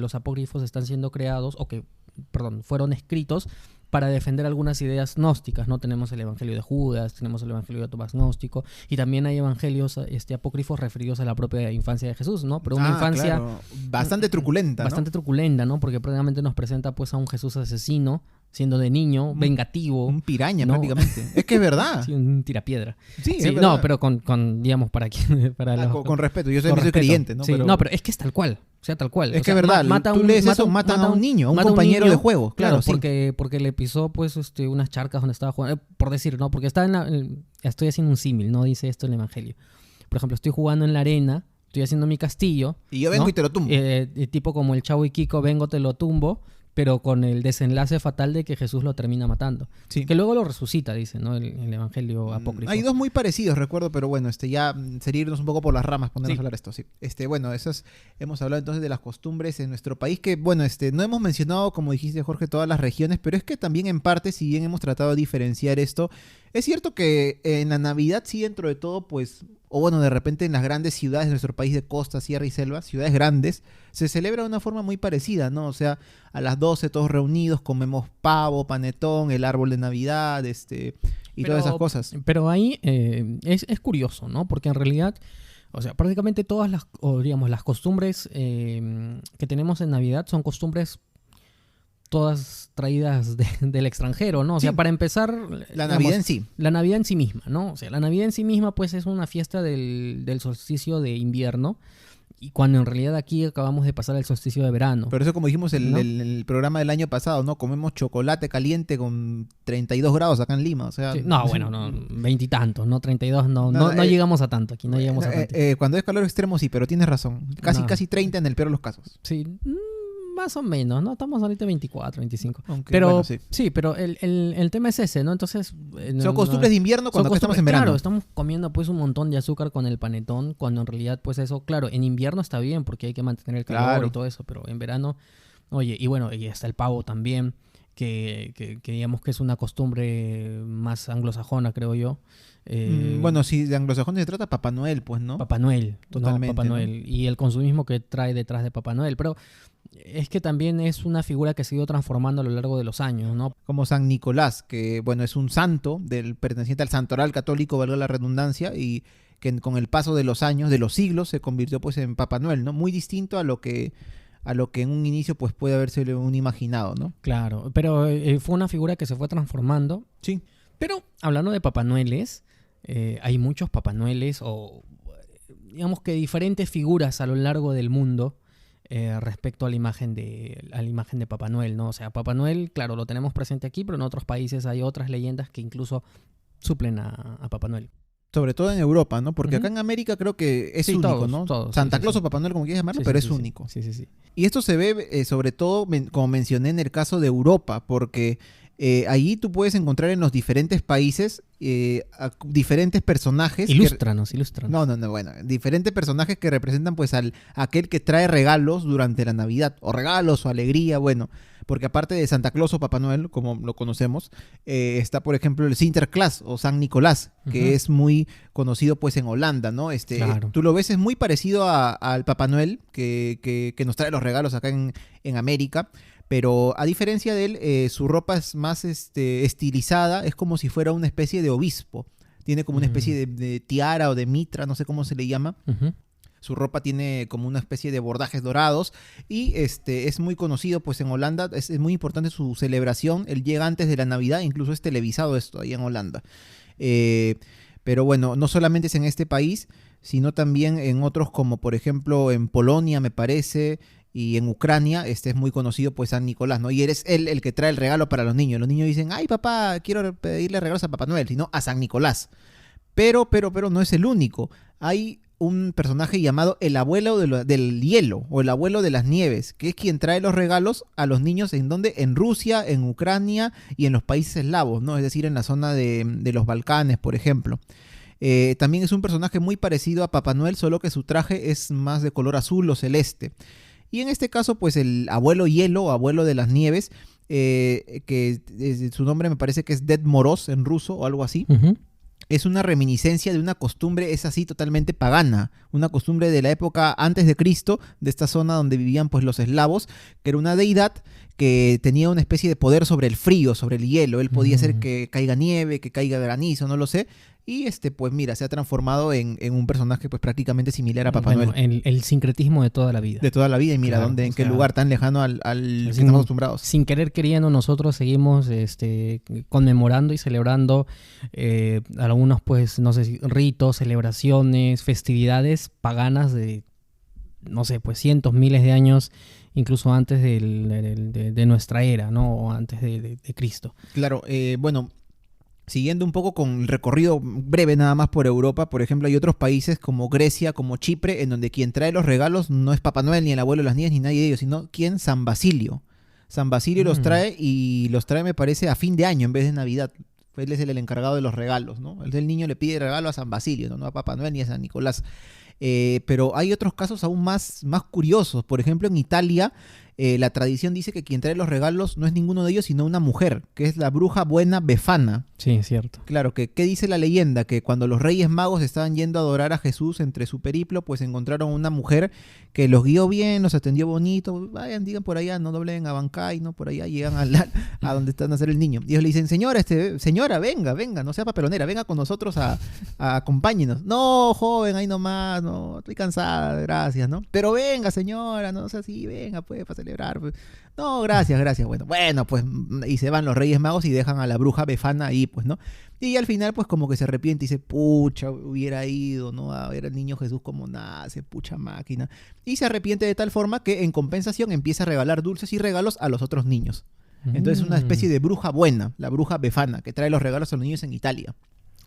los apócrifos están siendo creados, fueron escritos para defender algunas ideas gnósticas, ¿no? Tenemos el Evangelio de Judas, tenemos el Evangelio de Tomás Gnóstico, y también hay evangelios apócrifos referidos a la propia infancia de Jesús, ¿no? Pero una infancia... Claro. Bastante truculenta, ¿no? Bastante truculenta, ¿no? Porque prácticamente nos presenta pues a un Jesús asesino, siendo de niño, vengativo. Un piraña, ¿no? prácticamente. Es que es verdad. Sí, un tirapiedra. Sí, sí, no, pero con digamos, con respeto. Yo soy creyente, ¿no? Sí, pero... no, pero es que es tal cual. O sea, tal cual. Es que es verdad. Tú lees eso, matan a un niño, a un compañero de juego. Claro, sí. porque le pisó pues unas charcas donde estaba jugando. Por decir, ¿no? Porque estoy haciendo un símil, ¿no? Dice esto en el Evangelio. Por ejemplo, estoy jugando en la arena, estoy haciendo mi castillo. Y yo vengo, ¿no? Y te lo tumbo. Tipo como el Chavo y Kiko, vengo, te lo tumbo, pero con el desenlace fatal de que Jesús lo termina matando. Sí. Que luego lo resucita, dice, ¿no? El Evangelio apócrifo. Hay dos muy parecidos, recuerdo, pero bueno, ya sería irnos un poco por las ramas, ponernos a hablar esto, sí. Bueno, hemos hablado entonces de las costumbres en nuestro país, que bueno, no hemos mencionado, como dijiste, Jorge, todas las regiones, pero es que también en parte, si bien hemos tratado de diferenciar esto, es cierto que en la Navidad sí, dentro de todo, pues, o bueno, de repente en las grandes ciudades de nuestro país de costa, sierra y selva, ciudades grandes, se celebra de una forma muy parecida, ¿no? O sea, a las 12 todos reunidos, comemos pavo, panetón, el árbol de Navidad, todas esas cosas. Pero ahí es curioso, ¿no? Porque en realidad, o sea, prácticamente todas las costumbres que tenemos en Navidad son costumbres todas traídas del extranjero, ¿no? O sea, para empezar... La Navidad en sí. La Navidad en sí misma, ¿no? O sea, la Navidad en sí misma, pues, es una fiesta del solsticio de invierno, y cuando en realidad aquí acabamos de pasar el solsticio de verano. Pero eso, como dijimos en el programa del año pasado, ¿no? Comemos chocolate caliente con 32 grados acá en Lima, o sea... Sí. No, bueno, no, 20 y tantos, ¿no? 32, no llegamos a tanto aquí, no llegamos a tanto. Cuando es calor extremo sí, pero tienes razón. Casi 30 en el peor de los casos. Sí, más o menos, ¿no? Estamos ahorita 24, 25. Aunque, pero bueno, sí, pero el tema es ese, ¿no? Entonces... son costumbres de invierno cuando acá estamos en verano. Claro, estamos comiendo pues un montón de azúcar con el panetón, cuando en realidad pues eso, claro, en invierno está bien porque hay que mantener el calor y todo eso, pero en verano, oye, y bueno, y está el pavo también, que digamos que es una costumbre más anglosajona, creo yo. Bueno, si de anglosajones se trata, Papá Noel, pues, ¿no? Papá Noel, totalmente. ¿no? Papá Noel, y el consumismo que trae detrás de Papá Noel, pero es que también es una figura que se ha ido transformando a lo largo de los años, ¿no? Como San Nicolás, que bueno, es un santo perteneciente al santoral católico, valga la redundancia, y que con el paso de los años, de los siglos, se convirtió pues en Papá Noel, ¿no? Muy distinto a lo que en un inicio pues puede haberse un imaginado, ¿no? Claro, pero fue una figura que se fue transformando. Sí. Pero hablando de Papá Noeles, hay muchos Papá Noeles o digamos que diferentes figuras a lo largo del mundo respecto a la imagen de Papá Noel, ¿no? O sea, Papá Noel, claro, lo tenemos presente aquí, pero en otros países hay otras leyendas que incluso suplen a Papá Noel. Sobre todo en Europa, ¿no? Porque acá en América creo que es único, ¿no? Santa Claus o Papá Noel, como quieras llamarlo, pero es único. Sí. Y esto se ve sobre todo, como mencioné, en el caso de Europa, porque allí tú puedes encontrar en los diferentes países a diferentes personajes. Ilústranos. No, bueno. Diferentes personajes que representan pues aquel que trae regalos durante la Navidad. O regalos o alegría, bueno. Porque aparte de Santa Claus o Papá Noel, como lo conocemos, está por ejemplo el Sinterklaas o San Nicolás, que es muy conocido pues en Holanda, ¿no? Claro. Tú lo ves, es muy parecido al Papá Noel, que nos trae los regalos acá en América. Pero a diferencia de él, su ropa es más estilizada, es como si fuera una especie de obispo. Tiene como una especie de tiara o de mitra, no sé cómo se le llama. Su ropa tiene como una especie de bordajes dorados y es muy conocido pues en Holanda, es muy importante su celebración. Él llega antes de la Navidad, incluso es televisado esto ahí en Holanda. Pero bueno, no solamente es en este país, sino también en otros como por ejemplo en Polonia, me parece, y en Ucrania es muy conocido pues San Nicolás, ¿no? Y eres él el que trae el regalo para los niños. Los niños dicen, ay papá, quiero pedirle regalos a Papá Noel, sino a San Nicolás. Pero no es el único. Hay un personaje llamado el abuelo del hielo o el abuelo de las nieves, que es quien trae los regalos a los niños en donde, en Rusia, en Ucrania y en los países eslavos, ¿no? Es decir, en la zona de los Balcanes, por ejemplo. También es un personaje muy parecido a Papá Noel, solo que su traje es más de color azul o celeste. Y en este caso, pues el abuelo hielo o abuelo de las nieves, su nombre me parece que es Ded Moroz en ruso o algo así. Ujú. Es una reminiscencia de una costumbre, es así totalmente pagana, una costumbre de la época antes de Cristo, de esta zona donde vivían pues los eslavos, que era una deidad que tenía una especie de poder sobre el frío, sobre el hielo. Él podía hacer que caiga nieve, que caiga granizo, no lo sé. Y pues mira, se ha transformado en un personaje pues prácticamente similar a Papá Bueno, Noel. el sincretismo de toda la vida. De toda la vida, y mira Claro, dónde, en o qué sea, lugar tan lejano al que sin- estamos acostumbrados. Sin querer queriendo, nosotros seguimos conmemorando y celebrando algunos, pues, no sé, ritos, celebraciones, festividades paganas de, no sé, pues cientos, miles de años, incluso antes de nuestra era, ¿no? O antes de Cristo. Claro, bueno, siguiendo un poco con el recorrido breve nada más por Europa, por ejemplo, hay otros países como Grecia, como Chipre, en donde quien trae los regalos no es Papá Noel, ni el abuelo de las niñas, ni nadie de ellos, sino quien, San Basilio. San Basilio los trae, y los trae, me parece, a fin de año en vez de Navidad. Él es el encargado de los regalos, ¿no? El niño le pide regalo a San Basilio, no a Papá Noel ni a San Nicolás. Pero hay otros casos aún más curiosos. Por ejemplo, en Italia, la tradición dice que quien trae los regalos no es ninguno de ellos, sino una mujer, que es la bruja buena Befana. Sí, es cierto. Claro, ¿qué dice la leyenda? Que cuando los Reyes Magos estaban yendo a adorar a Jesús entre su periplo, pues encontraron una mujer que los guió bien, los atendió bonito. Vayan, digan por allá, no doblen a Bancay, ¿no? Por allá llegan a donde está a nacer el niño. Y ellos le dicen, señora, venga, no sea papelonera, venga con nosotros a acompáñenos. No, joven, ahí nomás, no, estoy cansada, gracias, ¿no? Pero venga, señora, no sea así, venga, pues, para celebrar, pues. No, gracias. Bueno, pues, y se van los Reyes Magos y dejan a la bruja Befana ahí, pues, ¿no? Y al final, pues, como que se arrepiente y dice, pucha, hubiera ido, ¿no? A ver al niño Jesús como nace, pucha máquina. Y se arrepiente de tal forma que, en compensación, empieza a regalar dulces y regalos a los otros niños. Entonces, es una especie de bruja buena, la bruja Befana, que trae los regalos a los niños en Italia.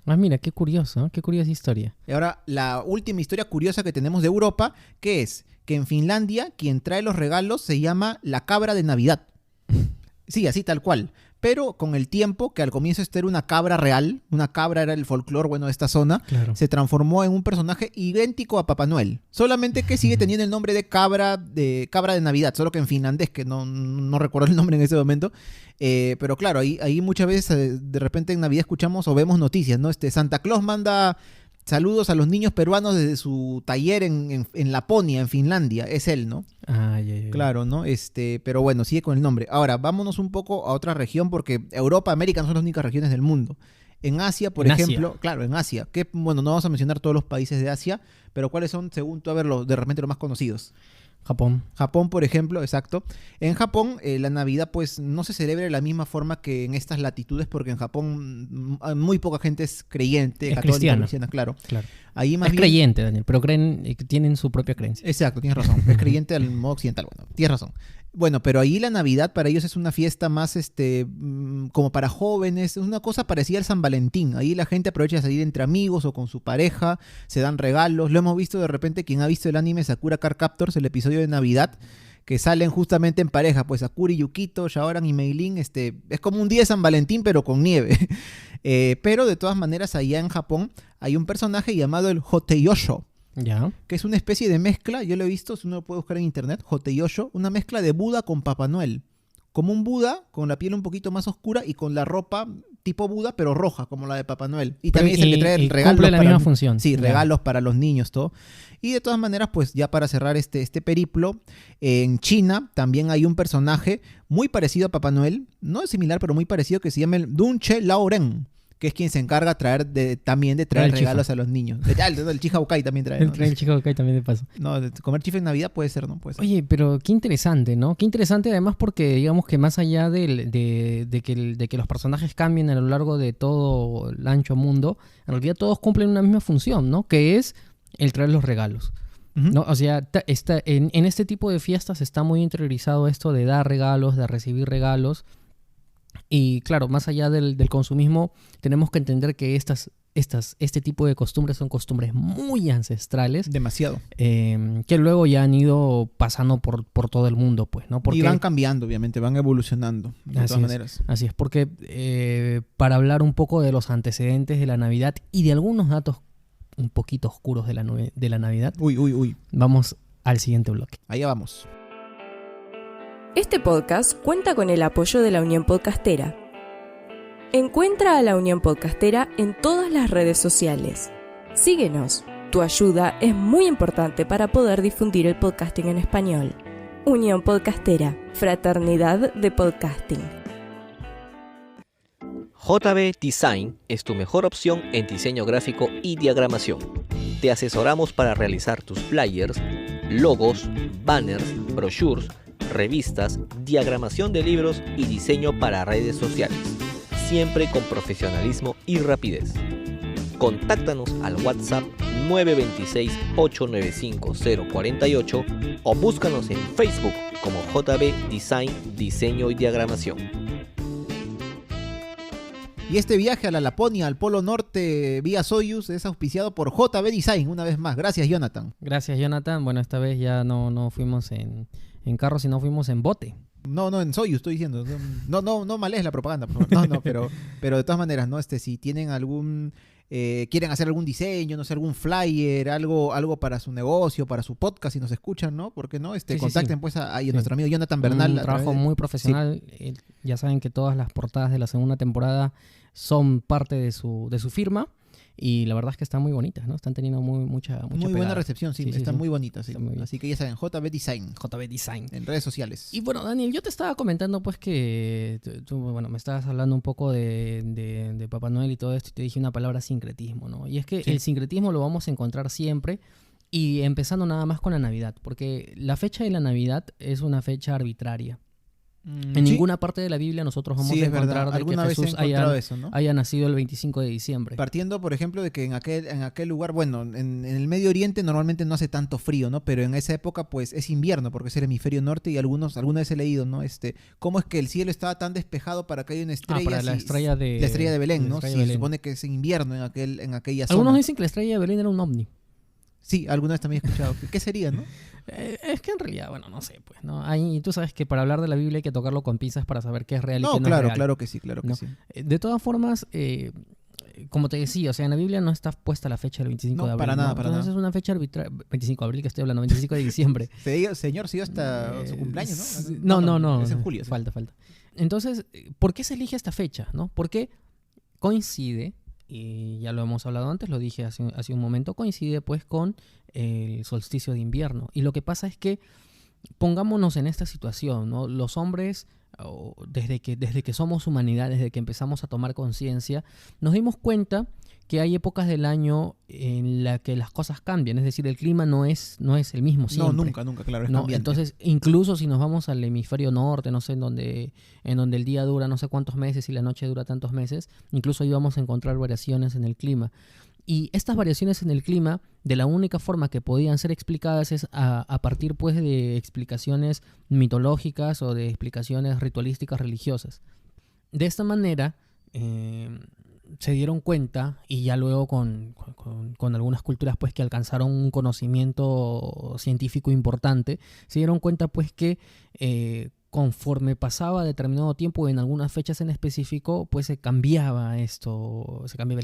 Ah, mira, qué curioso, ¿eh? Qué curiosa historia. Y ahora, la última historia curiosa que tenemos de Europa, que es que en Finlandia quien trae los regalos se llama la cabra de Navidad. Sí, así tal cual. Pero con el tiempo, que al comienzo esto era una cabra real, una cabra era el folclore, bueno, de esta zona, Claro. se transformó en un personaje idéntico a Papá Noel. Solamente que sigue teniendo el nombre de cabra de Navidad, solo que en finlandés, que no recuerdo el nombre en ese momento. Pero claro, ahí muchas veces de repente en Navidad escuchamos o vemos noticias, ¿no? Santa Claus manda saludos a los niños peruanos desde su taller en Laponia, en Finlandia. Es él, ¿no? Ay. Claro, ¿no? Pero bueno, sigue con el nombre. Ahora, vámonos un poco a otra región, porque Europa, América no son las únicas regiones del mundo. En Asia, por En ejemplo, Asia. claro, en Asia, que bueno, no vamos a mencionar todos los países de Asia, pero ¿cuáles son, según tú, a ver, de repente los más conocidos? Japón. Japón, por ejemplo, exacto. En Japón, la Navidad, pues, no se celebra de la misma forma que en estas latitudes, porque en Japón muy poca gente es creyente, Es católica, cristiana. claro. Claro. Ahí más Es bien... creyente, Daniel, pero creen que tienen su propia creencia. Exacto, tienes razón. Es creyente al modo occidental. Bueno, tienes razón. Bueno, pero ahí la Navidad para ellos es una fiesta más como para jóvenes, es una cosa parecida al San Valentín. Ahí la gente aprovecha de salir entre amigos o con su pareja, se dan regalos. Lo hemos visto de repente, quien ha visto el anime Sakura Card Captors, el episodio de Navidad, que salen justamente en pareja, pues Sakura y Yukito, Shaoran y Meilin, es como un día de San Valentín, pero con nieve. Pero de todas maneras, allá en Japón hay un personaje llamado el Hoteyosho, Ya. que es una especie de mezcla, yo lo he visto, si uno lo puede buscar en internet, Hoteyosho, una mezcla de Buda con Papá Noel. Como un Buda, con la piel un poquito más oscura y con la ropa tipo Buda, pero roja, como la de Papá Noel. Y también es el que trae y regalos cumple la para misma función. Sí, Ya. regalos para los niños, todo. Y de todas maneras, pues ya para cerrar este periplo, en China también hay un personaje muy parecido a Papá Noel, no es similar, pero muy parecido, que se llama el Dunche Laoren, que es quien se encarga también de traer El chifa. regalos a los niños. El Chijabukai también trae, ¿no? El chico que hay también de paso. No, comer chifa en Navidad puede ser, ¿no? Puede ser. Oye, pero qué interesante, ¿no? Qué interesante además porque digamos que más allá de que los personajes cambien a lo largo de todo el ancho mundo, en realidad todos cumplen una misma función, ¿no? Que es el traer los regalos. Ujú. ¿No? O sea, en este tipo de fiestas está muy interiorizado esto de dar regalos, de recibir regalos. Y claro, más allá del consumismo, tenemos que entender que este tipo de costumbres son costumbres muy ancestrales. Demasiado. Que luego ya han ido pasando por todo el mundo, pues, ¿no? Y van cambiando, obviamente, van evolucionando, de todas maneras. Así es, porque para hablar un poco de los antecedentes de la Navidad y de algunos datos un poquito oscuros de la Navidad, vamos al siguiente bloque. Allá vamos. Este podcast cuenta con el apoyo de la Unión Podcastera. Encuentra a la Unión Podcastera en todas las redes sociales. Síguenos. Tu ayuda es muy importante para poder difundir el podcasting en español. Unión Podcastera, Fraternidad de Podcasting. JB Design es tu mejor opción en diseño gráfico y diagramación. Te asesoramos para realizar tus flyers, logos, banners, brochures, revistas, diagramación de libros y diseño para redes sociales, siempre con profesionalismo y rapidez. Contáctanos al WhatsApp 926-895-048 o búscanos en Facebook como JB Design, Diseño y Diagramación. Y este viaje a la Laponia, al Polo Norte, vía Soyuz, es auspiciado por JB Design, una vez más. Gracias, Jonathan. Gracias, Jonathan. Bueno, esta vez ya no fuimos en carro, sino fuimos en bote. No, en Soyuz estoy diciendo. No males la propaganda, por favor. No, pero de todas maneras, ¿no? Si tienen quieren hacer algún diseño, no sé, algún flyer, algo para su negocio, para su podcast, si nos escuchan, ¿no? ¿Por qué no? Contacten pues a nuestro amigo Jonathan Bernal. Un trabajo muy profesional. Sí. Ya saben que todas las portadas de la segunda temporada son parte de su firma. Y la verdad es que están muy bonitas, ¿no? Están teniendo mucha buena recepción, sí, están muy bonitas. Sí. Está muy bien. Así que ya saben, JB Design. JB Design. En redes sociales. Y bueno, Daniel, yo te estaba comentando pues que tú me estabas hablando un poco de Papá Noel y todo esto, y te dije una palabra: sincretismo, ¿no? Y es que el sincretismo lo vamos a encontrar siempre, y empezando nada más con la Navidad, porque la fecha de la Navidad es una fecha arbitraria. En ninguna parte de la Biblia nosotros vamos a encontrar de que Jesús haya nacido el 25 de diciembre. Partiendo, por ejemplo, de que en aquel lugar, bueno, en el Medio Oriente normalmente no hace tanto frío, ¿no? Pero en esa época, pues, es invierno, porque es el hemisferio norte, y alguna vez he leído, ¿no? Cómo es que el cielo estaba tan despejado para que haya una estrella. Para la estrella de Belén, ¿no? Se supone que es invierno en aquella zona. Algunos dicen que la estrella de Belén era un ovni. Sí, alguna vez también he escuchado. ¿Qué sería, no? Es que en realidad, bueno, no sé, pues, ¿no? Tú sabes que para hablar de la Biblia hay que tocarlo con pinzas para saber qué es real y qué no es real. Claro que sí. De todas formas, como te decía, o sea, en la Biblia no está puesta la fecha del 25 de abril. Para nada. Entonces es una fecha arbitraria. 25 de abril que estoy hablando, 25 de diciembre. Señor, siguió hasta su cumpleaños, ¿no? No. Es en julio. Sí. Falta. Entonces, ¿por qué se elige esta fecha, no? Porque coincide, y ya lo hemos hablado antes, lo dije hace un momento, coincide pues con el solsticio de invierno. Y lo que pasa es que, pongámonos en esta situación, ¿no? Los hombres, desde que somos humanidad, desde que empezamos a tomar conciencia, nos dimos cuenta que hay épocas del año en las que las cosas cambian. Es decir, el clima no es el mismo siempre. No, nunca, claro, es cambiante. Entonces, incluso si nos vamos al hemisferio norte, no sé, en donde el día dura no sé cuántos meses y la noche dura tantos meses, incluso ahí vamos a encontrar variaciones en el clima. Y estas variaciones en el clima, de la única forma que podían ser explicadas es a partir pues de explicaciones mitológicas o de explicaciones ritualísticas religiosas. De esta manera se dieron cuenta, y ya luego con algunas culturas pues que alcanzaron un conocimiento científico importante, se dieron cuenta pues que conforme pasaba determinado tiempo, en algunas fechas en específico, pues se cambiaba el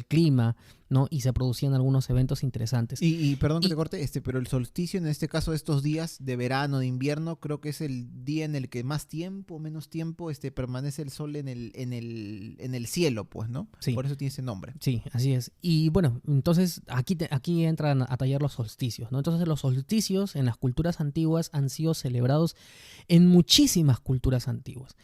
clima, ¿no? Y se producían algunos eventos interesantes. Y perdón que te corte, pero el solsticio, en este caso, estos días de verano, de invierno, creo que es el día en el que menos tiempo, permanece el sol en el cielo, pues, ¿no? Sí. Por eso tiene ese nombre. Sí, así es. Y bueno, entonces aquí entran a tallar los solsticios, ¿no? Entonces los solsticios en las culturas antiguas han sido celebrados en muchísimas culturas antiguas.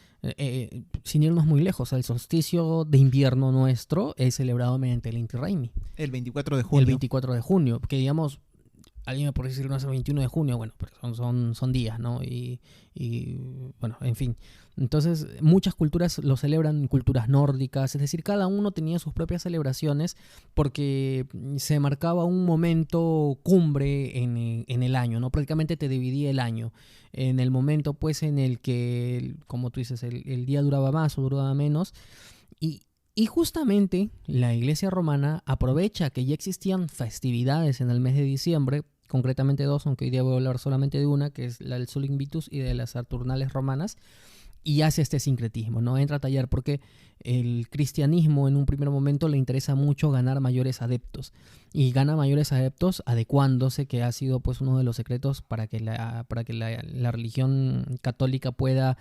Sin irnos muy lejos, el solsticio de invierno nuestro es celebrado mediante el Inti Raymi. El 24 de junio. El 24 de junio, que digamos, alguien me podría decir no es el 21 de junio, bueno, pero son días, ¿no? Y bueno, en fin. Entonces, muchas culturas lo celebran, culturas nórdicas, es decir, cada uno tenía sus propias celebraciones porque se marcaba un momento cumbre en el año, ¿no? Prácticamente te dividía el año en el momento, pues, en el que, como tú dices, el día duraba más o duraba menos, y Y justamente la Iglesia romana aprovecha que ya existían festividades en el mes de diciembre, concretamente 2, aunque hoy día voy a hablar solamente de una, que es la del Sol Invictus y de las Saturnales romanas, y hace este sincretismo, ¿no? Entra a tallar porque el cristianismo en un primer momento le interesa mucho ganar mayores adeptos, y gana mayores adeptos adecuándose, que ha sido pues uno de los secretos para que la religión católica pueda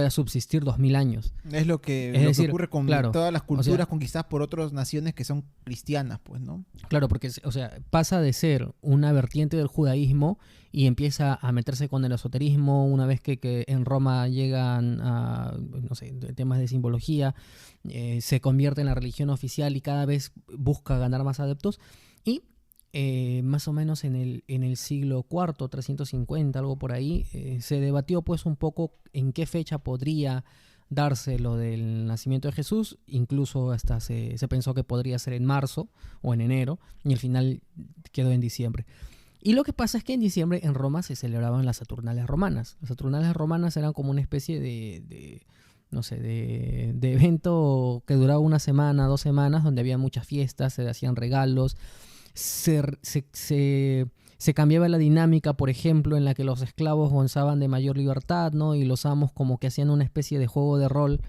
subsistir 2000 años. Es lo que ocurre con todas las culturas conquistadas por otras naciones que son cristianas, pues, ¿no? Claro, porque, o sea, pasa de ser una vertiente del judaísmo y empieza a meterse con el esoterismo una vez que en Roma llegan a, no sé, temas de simbología, se convierte en la religión oficial y cada vez busca ganar más adeptos. Y más o menos en el siglo IV, 350, algo por ahí, se debatió pues un poco en qué fecha podría darse lo del nacimiento de Jesús. Incluso hasta se pensó que podría ser en marzo o en enero, y al final quedó en diciembre. Y lo que pasa es que en diciembre en Roma se celebraban las Saturnales romanas. Las Saturnales romanas eran como una especie de evento que duraba una semana, 2 semanas, donde había muchas fiestas, se hacían regalos, se cambiaba la dinámica, por ejemplo, en la que los esclavos gozaban de mayor libertad, ¿no? Y los amos como que hacían una especie de juego de rol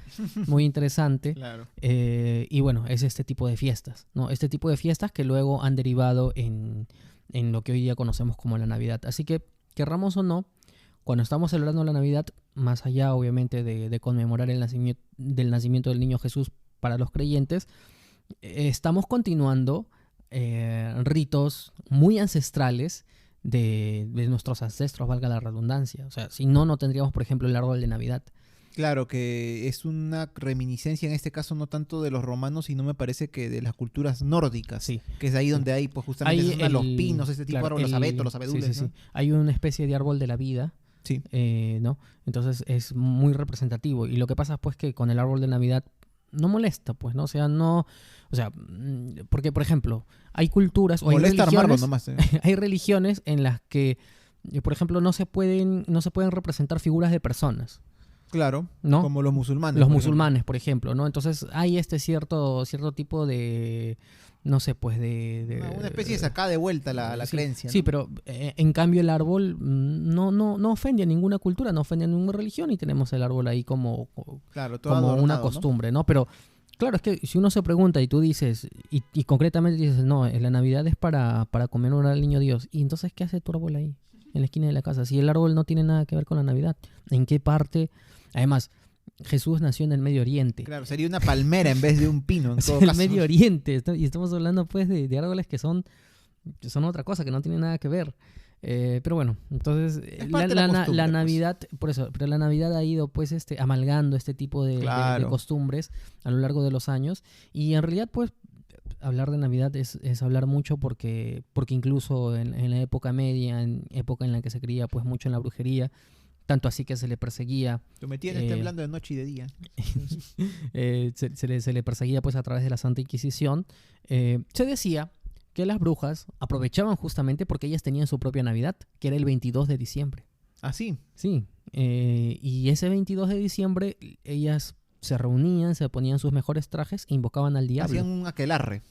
muy interesante. Claro. Y bueno, es este tipo de fiestas, ¿no? Este tipo de fiestas que luego han derivado en lo que hoy día conocemos como la Navidad. Así que, querramos o no, cuando estamos celebrando la Navidad, más allá obviamente de conmemorar el nacimiento del niño Jesús para los creyentes, estamos continuando ritos muy ancestrales de nuestros ancestros, valga la redundancia. O sea, si no, no tendríamos, por ejemplo, el árbol de Navidad. Claro, que es una reminiscencia en este caso no tanto de los romanos, sino me parece que de las culturas nórdicas, sí, que es ahí donde hay pues justamente los pinos, este tipo de árboles, los abetos, los abedules, sí, ¿no? sí. Hay una especie de árbol de la vida, sí. ¿no? Entonces es muy representativo, y lo que pasa pues que con el árbol de Navidad no molesta, pues, ¿no? Porque, por ejemplo, hay culturas o hay religiones, nomás, hay religiones en las que, por ejemplo, no se pueden representar figuras de personas. Claro, ¿no? Como los musulmanes. Los musulmanes, por ejemplo, ¿no? Entonces hay cierto tipo de, no sé, pues una especie de sacada de vuelta la creencia, ¿no? Sí, pero en cambio el árbol no ofende a ninguna cultura, no ofende a ninguna religión, y tenemos el árbol ahí como adornado, una costumbre, ¿no? Pero claro, es que si uno se pregunta y tú dices, y concretamente dices, no, la Navidad es para conmemorar al niño Dios, y entonces, ¿qué hace tu árbol ahí, en la esquina de la casa? Si el árbol no tiene nada que ver con la Navidad, ¿en qué parte? Además, Jesús nació en el Medio Oriente. Claro, sería una palmera en vez de un pino, en todo el caso. Medio Oriente, y estamos hablando pues de árboles que son otra cosa, que no tienen nada que ver. Pero bueno, entonces la Navidad, pues. Por eso, pero la Navidad ha ido pues amalgando este tipo de costumbres a lo largo de los años, y en realidad pues hablar de Navidad es hablar mucho porque incluso en la época media, en época en la que se creía pues mucho en la brujería, tanto así que se le perseguía. Lo metían hablando de noche y de día. se le perseguía pues a través de la Santa Inquisición. Se decía que las brujas aprovechaban justamente porque ellas tenían su propia Navidad, que era el 22 de diciembre. ¿Ah, sí? Sí. Y ese 22 de diciembre ellas se reunían, se ponían sus mejores trajes e invocaban al diablo.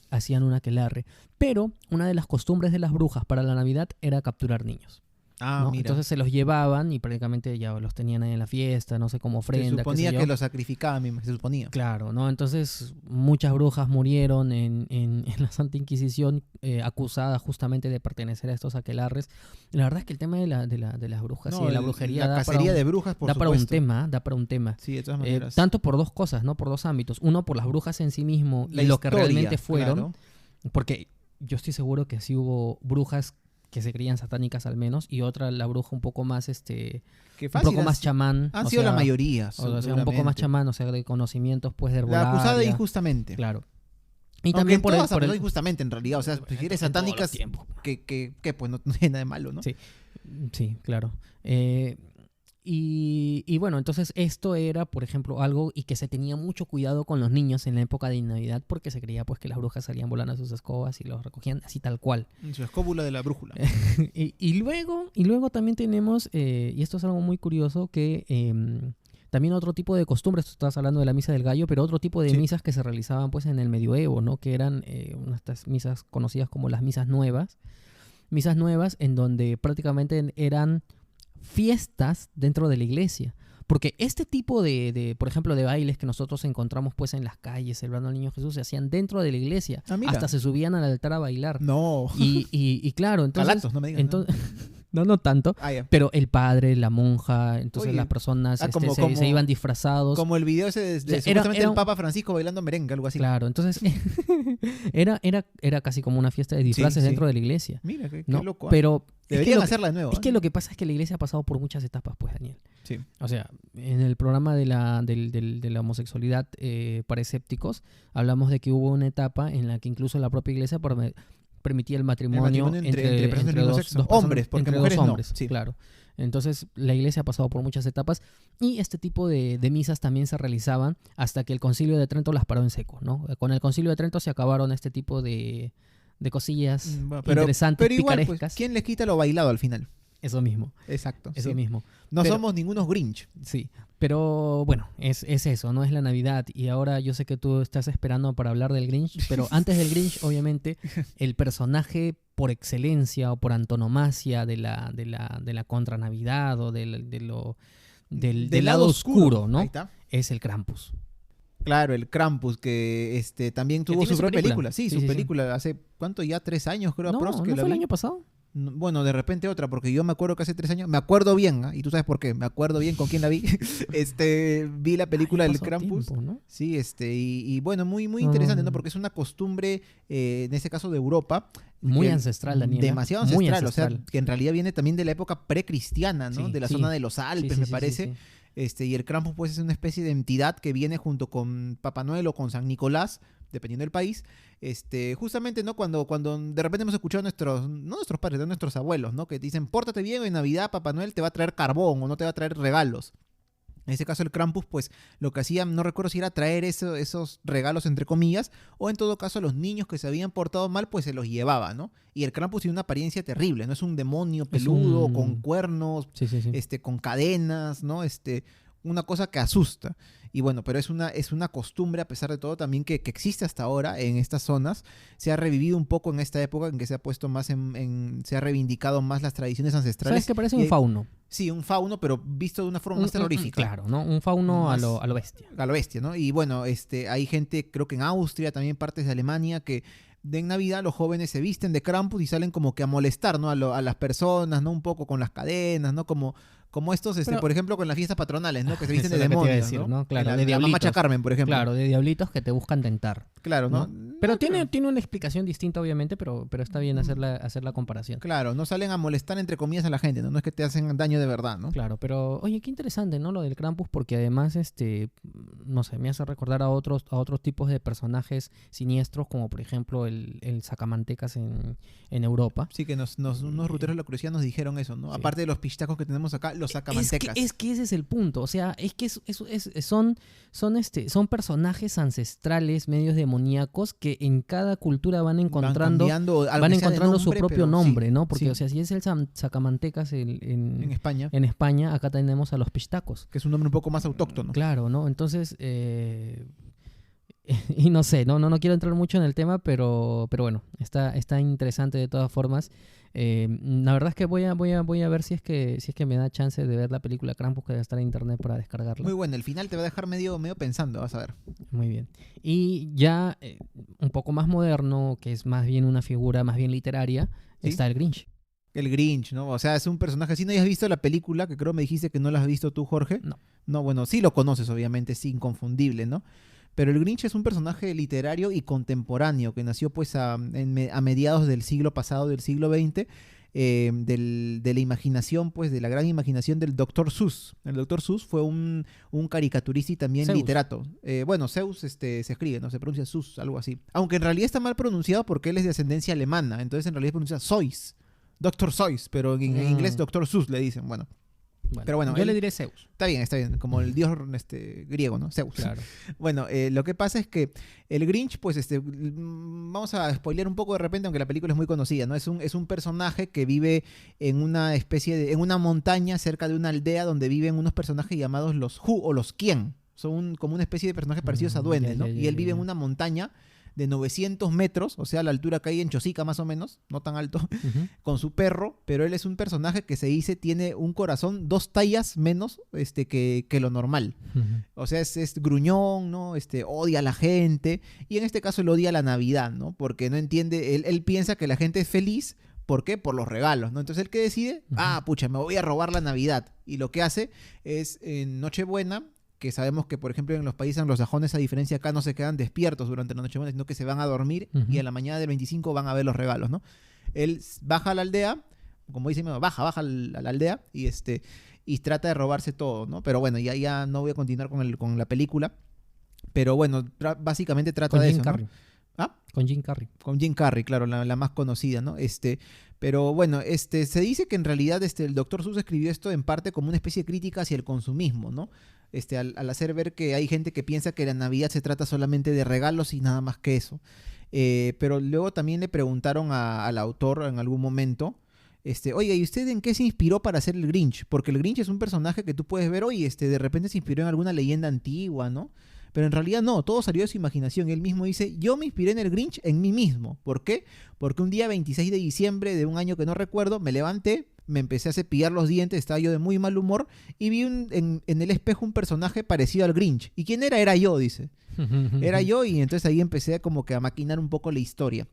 Hacían un aquelarre. Pero una de las costumbres de las brujas para la Navidad era capturar niños. ¿no? Mira. Entonces se los llevaban y prácticamente ya los tenían ahí en la fiesta, no sé, como ofrenda. Se suponía que los sacrificaban, se suponía. Claro, ¿no? Entonces muchas brujas murieron en la Santa Inquisición, acusadas justamente de pertenecer a estos aquelarres. La verdad es que el tema de las brujas y de la brujería la cacería de brujas, por da supuesto. para un tema. Sí, de todas maneras. Tanto por dos cosas, ¿no? Por dos ámbitos. Uno, por las brujas en sí mismo y lo que realmente fueron. Claro. Porque yo estoy seguro que sí hubo brujas que se creían satánicas al menos, y otra, la bruja un poco más un poco más chamán. Han sido la mayoría. O sea, un poco más chamán, o sea, de conocimientos pues de herbolaria. La acusada injustamente. Claro. Y también por el injustamente en realidad, o sea, si eres satánicas, que pues no tiene nada de malo, ¿no? Sí, claro. Y bueno, entonces esto era, por ejemplo, algo y que se tenía mucho cuidado con los niños en la época de Navidad, porque se creía pues que las brujas salían volando a sus escobas y los recogían así tal cual. Su escóbula de la brújula. y luego también tenemos, y esto es algo muy curioso, que también otro tipo de costumbres. Tú estabas hablando de la misa del gallo, pero otro tipo de Sí. misas que se realizaban pues en el medioevo, ¿no? Que eran estas misas conocidas como las misas nuevas. Misas nuevas en donde prácticamente eran fiestas dentro de la iglesia. Porque este tipo por ejemplo, de bailes que nosotros encontramos pues en las calles, celebrando al Niño Jesús, se hacían dentro de la iglesia. Ah, mira. Hasta se subían al altar a bailar. No. Y claro, entonces... Calatos, no me digas. entonces no tanto. Ah, ya. Pero el padre, la monja, entonces Oye. las personas Como- se iban disfrazados. Como el video ese de sea, era- supuestamente era el un- Papa Francisco bailando merengue, algo así. Claro, entonces era casi como una fiesta de disfraces sí. dentro de la iglesia. Mira, qué ¿no? loco. Pero Deberían hacerla de nuevo. es que lo que pasa es que la iglesia ha pasado por muchas etapas, pues, Daniel. Sí. O sea, en el programa de la homosexualidad para escépticos, hablamos de que hubo una etapa en la que incluso la propia iglesia permitía el matrimonio, entre personas del mismo sexo. dos personas, Hombres, porque entre mujeres dos no. hombres, Sí. claro. Entonces, la iglesia ha pasado por muchas etapas y este tipo de misas también se realizaban hasta que el Concilio de Trento las paró en seco, ¿no? Con el Concilio de Trento se acabaron este tipo de cosillas Bueno, interesantes, pero igual, picarescas. pues, ¿quién les quita lo bailado al final? Eso mismo, Exacto. eso sí. mismo. No Pero- somos ningunos Grinch. Sí, pero bueno, es eso, no es la Navidad. Y ahora yo sé que tú estás esperando para hablar del Grinch, pero antes del Grinch, obviamente, el personaje por excelencia o por antonomasia de la contra Navidad o del lado oscuro, Ahí ¿no? está. Es el Krampus. Claro, el Krampus, que también tuvo tiene su su propia película. película. Sí, Sí, su sí, sí. película. Hace, ¿cuánto? Ya 3 años, creo, No, aprox, ¿no que la fue el vi. año pasado? Bueno, de repente otra, porque yo me acuerdo que hace 3 años, me acuerdo bien, ¿ah? Y tú sabes por qué, me acuerdo bien con quién la vi. Vi la película Ay, del pasó Krampus. tiempo, ¿no? Sí, y bueno, muy interesante, ¿no? Mm. Porque es una costumbre, en este caso de Europa. Muy que- ancestral, Daniela. Demasiado Muy ancestral, o sea, ancestral. que en realidad viene también de la época precristiana, ¿no? Sí, de la sí. zona de los Alpes, Sí, sí, me sí, parece. sí. Y el Krampus, pues, es una especie de entidad que viene junto con Papá Noel o con San Nicolás, dependiendo del país. Justamente, ¿no? Cuando de repente hemos escuchado no nuestros padres, no nuestros abuelos, ¿no? Que dicen, pórtate bien, en Navidad Papá Noel te va a traer carbón o no te va a traer regalos. En este caso el Krampus, pues lo que hacía, no recuerdo si era traer esos regalos entre comillas, o en todo caso a los niños que se habían portado mal, pues se los llevaba, ¿no? Y el Krampus tiene una apariencia terrible, ¿no? Es un demonio peludo, un- con cuernos, Sí, sí, sí. con cadenas, ¿no? Una cosa que asusta. Y bueno, pero es una costumbre, a pesar de todo, también que existe hasta ahora en estas zonas. Se ha revivido un poco en esta época en que se ha puesto más se ha reivindicado más las tradiciones ancestrales. ¿Sabes qué parece Y un fauno? Sí, un fauno, pero visto de una forma más terrorífica. Claro, ¿no? Un fauno Más- a lo bestia. A lo bestia, ¿no? Y bueno, hay gente, creo que en Austria, también partes de Alemania, que en Navidad los jóvenes se visten de Krampus y salen como que a molestar, ¿no? A las personas, ¿no? Un poco con las cadenas, ¿no? Como estos, Pero- por ejemplo, con las fiestas patronales, ¿no? Que se visten Eso de es lo que te iba a demonios, decir, ¿no? ¿no? Claro, En de la Mamacha diablitos. Carmen, por ejemplo. Claro, de diablitos que te buscan tentar. Claro, ¿no? Pero No, tiene una explicación distinta, obviamente, pero está bien hacer la comparación. Claro, no salen a molestar entre comillas a la gente, ¿no? No es que te hacen daño de verdad, ¿no? Claro, pero oye, qué interesante, ¿no? Lo del Krampus, porque además, no sé, me hace recordar a otros tipos de personajes siniestros, como por ejemplo el sacamantecas en Europa. Sí, que unos ruteros de la curiosidad nos dijeron eso, ¿no? Sí. Aparte de los pistacos que tenemos acá, los sacamantecas. Es que ese es el punto. O sea, es que son personajes ancestrales, medios demoníacos, que en cada cultura van encontrando, van cambiando su propio nombre, ¿no? Porque, sí. o sea, si es el sacamantecas En España, en España, acá tenemos a los pistacos. que es un nombre un poco más autóctono. Claro, ¿no? Entonces, y no sé, no quiero entrar mucho en el tema, pero bueno, está interesante de todas formas. La verdad es que voy a ver si es que me da chance de ver la película Krampus, que debe estar en internet para descargarla. Muy bueno, el final te va a dejar medio pensando, vas a ver. Muy bien. Y ya un poco más moderno, que es más bien una figura más bien literaria, ¿Sí? está el Grinch. El Grinch, ¿no? O sea, es un personaje. Si no hayas visto la película, que creo me dijiste que no la has visto tú, Jorge. No. No, bueno, sí lo conoces, obviamente, es inconfundible, ¿no? Pero el Grinch es un personaje literario y contemporáneo que nació pues a mediados del siglo pasado, del siglo XX, de la imaginación, pues de la gran imaginación del Dr. Seuss. El Dr. Seuss fue un caricaturista y también Zeus. literato. Bueno, Zeus se escribe, ¿no? Se pronuncia Seuss, algo así. Aunque en realidad está mal pronunciado porque él es de ascendencia alemana, entonces en realidad se pronuncia Seuss. Dr. Seuss, pero en inglés Dr. Seuss le dicen, bueno. Pero bueno, yo él- le diré Zeus. Está bien, como el dios griego, ¿no? Zeus. Claro. Bueno, lo que pasa es que el Grinch, pues, vamos a spoilear un poco de repente, aunque la película es muy conocida, ¿no? Es un personaje que vive en una especie en una montaña cerca de una aldea donde viven unos personajes llamados los Who o los Quién. Son como una especie de personajes parecidos a duendes, ¿no? Y él vive en una montaña de 900 metros, o sea, la altura que hay en Chosica más o menos, no tan alto, Ujú. con su perro, pero él es un personaje que se dice tiene un corazón 2 tallas menos que lo normal. Ujú. O sea, es gruñón, ¿no? Odia a la gente. Y en este caso él odia la Navidad, ¿no? Porque no entiende, él piensa que la gente es feliz. ¿Por qué? Por los regalos, ¿no? Entonces, ¿él qué decide? Ujú. Pucha, me voy a robar la Navidad. Y lo que hace es, en Nochebuena, que sabemos que, por ejemplo, en los países anglosajones, a diferencia acá, no se quedan despiertos durante la Nochebuena, sino que se van a dormir Ujú. y a la mañana del 25 van a ver los regalos, ¿no? Él baja a la aldea, como dice, baja a la aldea y trata de robarse todo, ¿no? Pero bueno, ya no voy a continuar con la película. Pero bueno, básicamente trata Con de Jim eso, ¿no? Carrey. ¿Ah? Con Jim Carrey. Con Jim Carrey, claro, la más conocida, ¿no? Pero bueno, se dice que en realidad el Dr. Seuss escribió esto en parte como una especie de crítica hacia el consumismo, ¿no? Al hacer ver que hay gente que piensa que la Navidad se trata solamente de regalos y nada más que eso. Pero luego también le preguntaron al autor en algún momento, oiga, ¿y usted en qué se inspiró para hacer el Grinch? Porque el Grinch es un personaje que tú puedes ver hoy, de repente se inspiró en alguna leyenda antigua, ¿no? Pero en realidad no, todo salió de su imaginación. Él mismo dice, yo me inspiré en el Grinch en mí mismo. ¿Por qué? Porque un día 26 de diciembre de un año que no recuerdo, me levanté, me empecé a cepillar los dientes, estaba yo de muy mal humor y vi en el espejo un personaje parecido al Grinch. ¿Y quién era? Era yo, dice. Era yo y entonces ahí empecé como que a maquinar un poco la historia.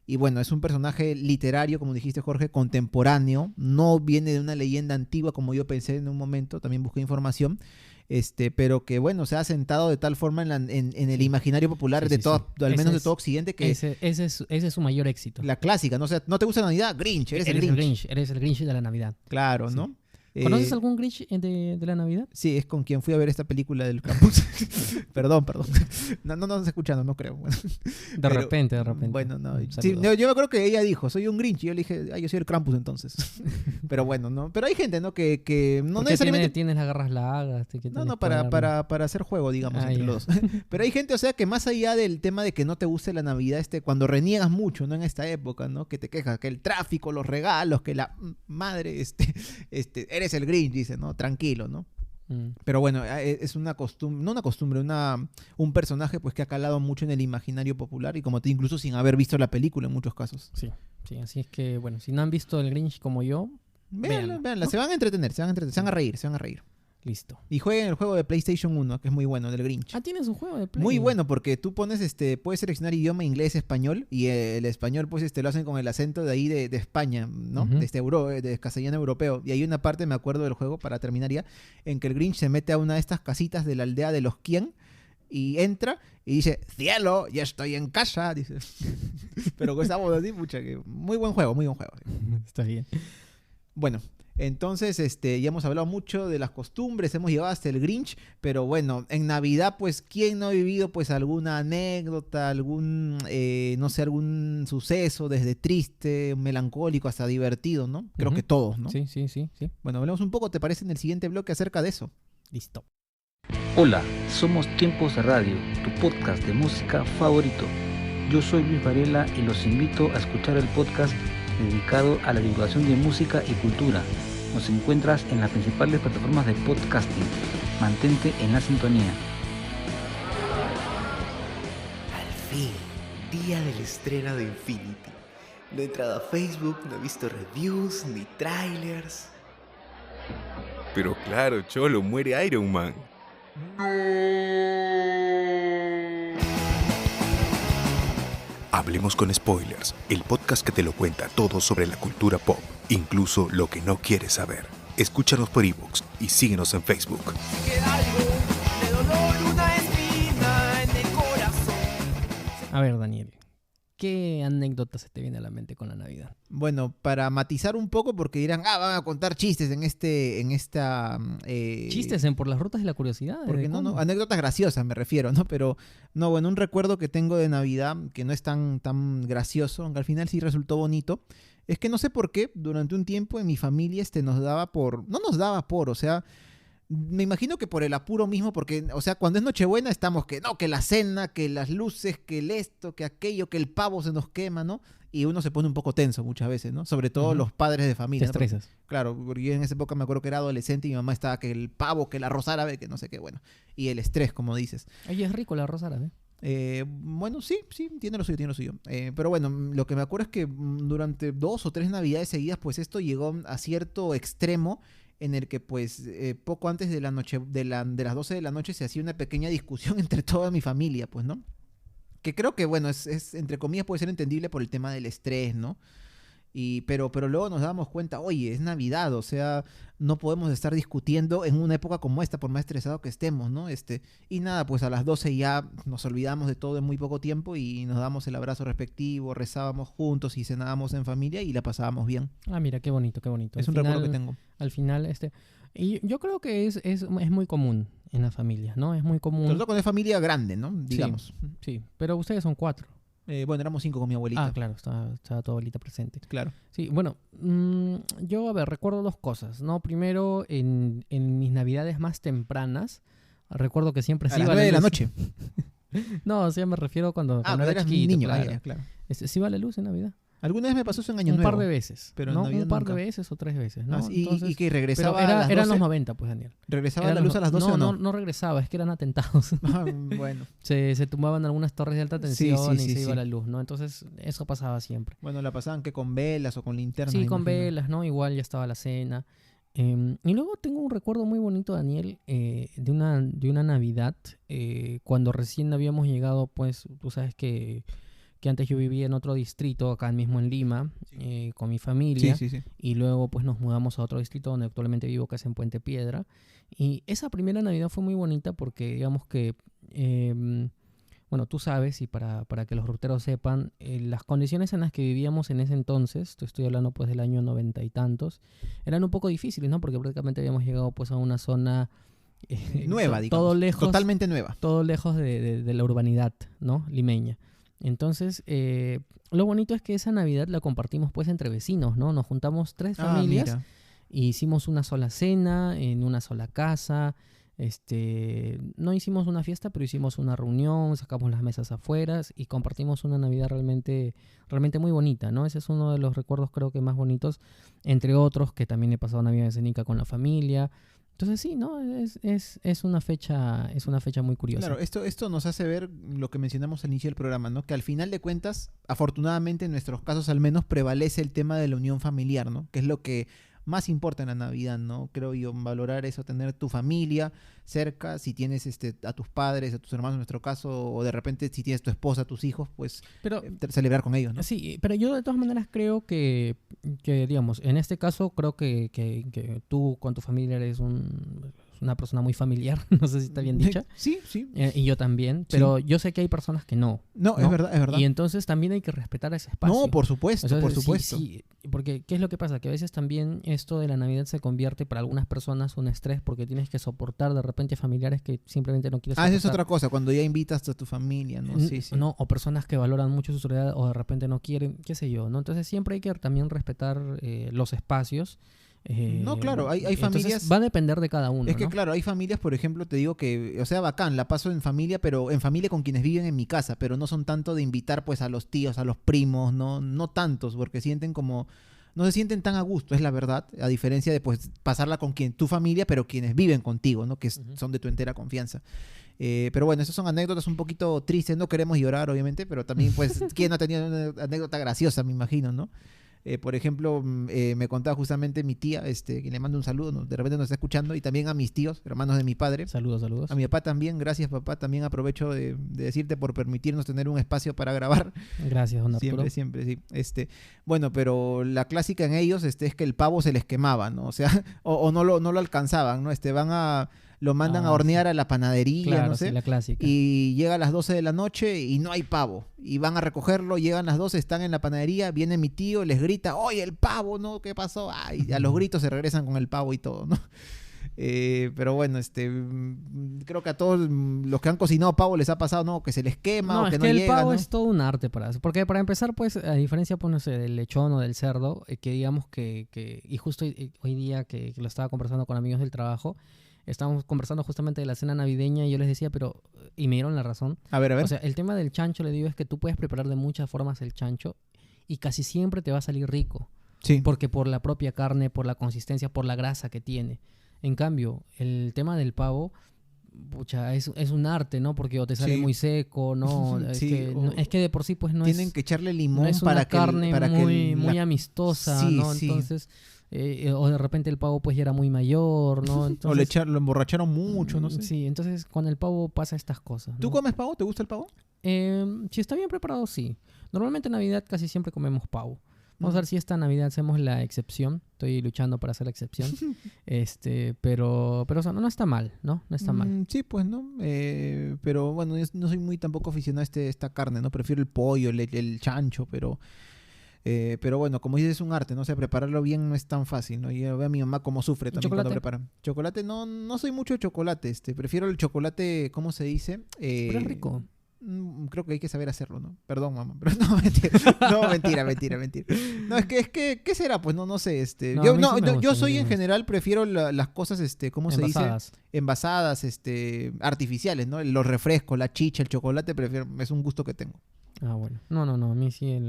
Y bueno, es un personaje literario, como dijiste Jorge, contemporáneo. No viene de una leyenda antigua como yo pensé en un momento, también busqué información. Pero que bueno, se ha sentado de tal forma en el imaginario popular Sí, de sí, todo, sí. al menos Ese de es- todo Occidente, que Ese es su mayor éxito. la clásica, ¿no? O sea, ¿no te gusta la Navidad? Grinch, eres el Grinch. Eres el Grinch de la Navidad. Claro, Sí. ¿no? ¿Conoces algún Grinch de la Navidad? Sí, es con quien fui a ver esta película del campus. Perdón. No nos escuchando, no creo. Bueno, De pero- repente. Bueno, no. Un Sí, saludo. yo me acuerdo que ella dijo, soy un Grinch. Y yo le dije, yo soy el Krampus entonces. Pero bueno, ¿no? Pero hay gente, ¿no? Que no ¿Por qué necesariamente... tienes las garras largas? No, para hacer juego, digamos, Ah, entre ya. los dos. Pero hay gente, o sea, que más allá del tema de que no te guste la Navidad, cuando reniegas mucho, ¿no? En esta época, ¿no? Que te quejas, que el tráfico, los regalos, que la madre, eres el Grinch, dice, ¿no? Tranquilo, ¿no? Mm. Pero bueno, es una costumbre, no una costumbre, un personaje pues que ha calado mucho en el imaginario popular y como te incluso sin haber visto la película en muchos casos. Sí, así es que, bueno, si no han visto el Grinch como yo, Véanla, Véanla, ¿no? se van a entretener, se van a reír. listo. Y jueguen el juego de PlayStation 1, que es muy bueno, del Grinch. Ah, tienes un juego de Play. Muy bueno, porque tú pones, puedes seleccionar idioma inglés, español, y el español, pues, lo hacen con el acento de ahí de España, ¿no? Ujú. De castellano europeo. Y hay una parte, me acuerdo del juego, para terminar ya, en que el Grinch se mete a una de estas casitas de la aldea de los Quién, y entra, y dice, cielo, ya estoy en casa, dice. Pero con esa voz así, pucha, que muy buen juego, muy buen juego. Está bien. Bueno, entonces ya hemos hablado mucho de las costumbres, hemos llegado hasta el Grinch, pero bueno, en Navidad, pues, ¿quién no ha vivido pues alguna anécdota, algún suceso, desde triste, melancólico hasta divertido, ¿no? Creo Ujú. que todos, ¿no? Sí. Bueno, hablemos un poco, ¿te parece, en el siguiente bloque acerca de eso? Listo. Hola, somos Tiempos de Radio, tu podcast de música favorito. Yo soy Luis Varela y los invito a escuchar el podcast dedicado a la divulgación de música y cultura. Nos encuentras en las principales plataformas de podcasting. Mantente en la sintonía. Al fin, día del estreno de Infinity. No he entrado a Facebook, no he visto reviews ni trailers. Pero claro, Cholo, muere Iron Man. Hablemos con Spoilers, el podcast que te lo cuenta todo sobre la cultura pop, incluso lo que no quieres saber. Escúchanos por iVoox y síguenos en Facebook. A ver, Daniel, ¿qué anécdota se te viene a la mente con la Navidad? Bueno, para matizar un poco, porque dirán, van a contar chistes en esta... Chistes en Por las Rutas de la Curiosidad. Porque ¿de no, cómo? anécdotas graciosas me refiero, ¿no? Pero, no, bueno, un recuerdo que tengo de Navidad, que no es tan gracioso, aunque al final sí resultó bonito, Es que no sé por qué, durante un tiempo en mi familia nos daba por... No nos daba por, o sea... Me imagino que por el apuro mismo, porque, o sea, cuando es Nochebuena estamos que no, que la cena, que las luces, que el esto, que aquello, que el pavo se nos quema, ¿no? Y uno se pone un poco tenso muchas veces, ¿no? Sobre todo los padres de Te familia, ¿no? estresas. Claro, porque yo en esa época me acuerdo que era adolescente y mi mamá estaba que el pavo, que el arroz árabe, que no sé qué, bueno. Y el estrés, como dices. Oye, es rico el arroz árabe. Bueno, sí, tiene lo suyo, tiene lo suyo. Pero bueno, lo que me acuerdo es que durante 2 o 3 navidades seguidas, pues esto llegó a cierto extremo en el que pues poco antes de la noche, de las 12 de la noche se hacía una pequeña discusión entre toda mi familia, pues, ¿no? Que creo que, bueno, es entre comillas puede ser entendible por el tema del estrés, ¿no? Pero luego nos dábamos cuenta, oye, es Navidad, o sea, no podemos estar discutiendo en una época como esta, por más estresados que estemos, ¿no? Y nada, pues a las 12 ya nos olvidamos de todo en muy poco tiempo y nos damos el abrazo respectivo, rezábamos juntos y cenábamos en familia y la pasábamos bien. Ah, mira, qué bonito, qué bonito. Es un recuerdo que tengo. Al final, y yo creo que es muy común en las familias, ¿no? Es muy común. Sobre todo cuando es familia grande, ¿no? Digamos. Sí, pero ustedes son 4. Bueno, éramos 5 con mi abuelita. Ah, claro, estaba tu abuelita presente. Claro. Sí, bueno, yo, a ver, recuerdo 2 cosas, ¿no? Primero, en mis navidades más tempranas, recuerdo que siempre A las 9 de la noche. No, o sea, me refiero cuando Cuando era eras chiquito, niño. claro. Claro. ¿Sí va la luz en Navidad? Alguna vez me pasó eso en Año Un Nuevo. par de veces, pero en ¿no? Navidad Un par nunca. de veces o 3 veces, ¿no? Ah, sí, Entonces, y que pero regresaba a las 12. eran los 90, pues, Daniel. ¿Regresaba Eran la luz a las 12 o no? No regresaba, es que eran atentados. Bueno. Se tumbaban algunas torres de alta tensión sí, y se iba sí. la luz, ¿no? Entonces, eso pasaba siempre. Bueno, la pasaban que con velas o con linternas. Sí, me con imagino. velas, ¿no? Igual ya estaba la cena. Y luego tengo un recuerdo muy bonito, Daniel, de una Navidad, cuando recién habíamos llegado, pues, tú sabes que antes yo vivía en otro distrito, acá mismo en Lima, con mi familia. Sí. Y luego pues nos mudamos a otro distrito donde actualmente vivo, que es en Puente Piedra. Y esa primera Navidad fue muy bonita porque digamos que, bueno, tú sabes, y para que los ruteros sepan, las condiciones en las que vivíamos en ese entonces, te estoy hablando pues del año 90 y tantos, eran un poco difíciles, ¿no? Porque prácticamente habíamos llegado pues a una zona... Nueva, digamos. Todo lejos, Totalmente nueva. todo lejos de la urbanidad, ¿no? Limeña. Entonces, lo bonito es que esa Navidad la compartimos pues entre vecinos, ¿no? Nos juntamos 3 familias Mira. y hicimos una sola cena en una sola casa. No hicimos una fiesta, pero hicimos una reunión, sacamos las mesas afuera y compartimos una Navidad realmente muy bonita, ¿no? Ese es uno de los recuerdos creo que más bonitos, entre otros que también he pasado Navidad escénica con la familia. Entonces sí, ¿no? Es una fecha muy curiosa. Claro, esto nos hace ver lo que mencionamos al inicio del programa, ¿no? Que al final de cuentas, afortunadamente en nuestros casos al menos, prevalece el tema de la unión familiar, ¿no? Que es lo que más importa en la Navidad, ¿no? Creo yo, valorar eso, tener tu familia cerca, si tienes a tus padres, a tus hermanos en nuestro caso, o de repente si tienes tu esposa, tus hijos, pues Pero celebrar con ellos, ¿no? sí, pero yo de todas maneras creo que digamos, en este caso creo que tú con tu familia eres una persona muy familiar, no sé si está bien dicha. Sí. Y yo también, pero yo sé que hay personas que no. No, es verdad. Y entonces también hay que respetar ese espacio. No, por supuesto, Entonces, por supuesto. Sí, porque ¿qué es lo que pasa? Que a veces también esto de la Navidad se convierte para algunas personas un estrés porque tienes que soportar de repente familiares que simplemente no quieres soportar. Esa es otra cosa, cuando ya invitas a tu familia, ¿no? Sí. ¿No? O personas que valoran mucho su soledad o de repente no quieren, qué sé yo, ¿no? Entonces siempre hay que también respetar los espacios. No, claro, hay entonces familias... va a depender de cada uno, Es que ¿no? claro, hay familias, por ejemplo, te digo que, o sea, bacán, la paso en familia, pero en familia con quienes viven en mi casa, pero no son tanto de invitar pues a los tíos, a los primos, no tantos, porque sienten como, no se sienten tan a gusto, es la verdad, a diferencia de pues pasarla con tu familia, pero quienes viven contigo, ¿no? Que son de tu entera confianza. Pero bueno, esas son anécdotas un poquito tristes, no queremos llorar, obviamente, pero también pues, ¿quién no ha tenido una anécdota graciosa, me imagino, ¿no? Por ejemplo, me contaba justamente mi tía, que le mando un saludo, ¿no? De repente nos está escuchando, y también a mis tíos, hermanos de mi padre. Saludos. A mi papá también, gracias papá, también aprovecho de decirte por permitirnos tener un espacio para grabar. Gracias, don Arturo. Siempre, sí. Bueno, pero la clásica en ellos es que el pavo se les quemaba, ¿no? O sea, o no lo alcanzaban, ¿no? Lo mandan a hornear a la panadería, Claro, no sé. sí, la clásica. Y llega a las 12 de la noche y no hay pavo. Y van a recogerlo, llegan las 12, están en la panadería, viene mi tío, les grita, ¡oye, el pavo! ¿No? ¿Qué pasó? Ay, a los gritos se regresan con el pavo y todo, ¿no? Pero bueno, creo que a todos los que han cocinado pavo les ha pasado, ¿no? Que se les quema No, o que es no que el llega, pavo ¿no? es todo un arte para eso. Porque para empezar, pues, a diferencia, pues, no sé, del lechón o del cerdo, que digamos y justo hoy día que lo estaba conversando con amigos del trabajo, estábamos conversando justamente de la cena navideña y yo les decía, y me dieron la razón. A ver. O sea, el tema del chancho, le digo, es que tú puedes preparar de muchas formas el chancho y casi siempre te va a salir rico. Sí. Porque por la propia carne, por la consistencia, por la grasa que tiene. En cambio, el tema del pavo, pucha, es un arte, ¿no? Porque o te sale Sí. muy seco, ¿no? Sí, Es que de por sí, pues, no Tienen es, que echarle no limón es una para que carne muy la- amistosa, Sí, ¿no? sí. Entonces, o de repente el pavo, pues, ya era muy mayor, ¿no? o Entonces, lo emborracharon mucho, no sé. Sí, entonces con el pavo pasa estas cosas, ¿Tú ¿no? comes pavo? ¿Te gusta el pavo? Si está bien preparado, sí. Normalmente en Navidad casi siempre comemos pavo. Vamos Mm. a ver si esta Navidad hacemos la excepción. Estoy luchando para hacer la excepción. Pero o sea, no está mal, ¿no? No está mal. Sí, pues, ¿no? Pero bueno, yo no soy muy tampoco aficionado a esta carne, ¿no? Prefiero el pollo, el chancho, pero bueno, como dices, es un arte, ¿no? O sea, prepararlo bien no es tan fácil, ¿no? Yo veo a mi mamá cómo sufre también cuando chocolate? prepara. Chocolate, no soy mucho de chocolate, prefiero el chocolate, ¿cómo se dice? Pero es rico. Creo que hay que saber hacerlo, ¿no? Perdón, mamá, pero no, mentira. No, mentira. No, es que, ¿qué será? Pues no sé, No, a yo, mí no, sí me yo gusta, a mí soy sí me en gusta. general, prefiero las cosas, ¿cómo se dice? Envasadas. Envasadas, artificiales, ¿no? Los refrescos, la chicha, el chocolate, prefiero, es un gusto que tengo. Ah, bueno. No. A mí sí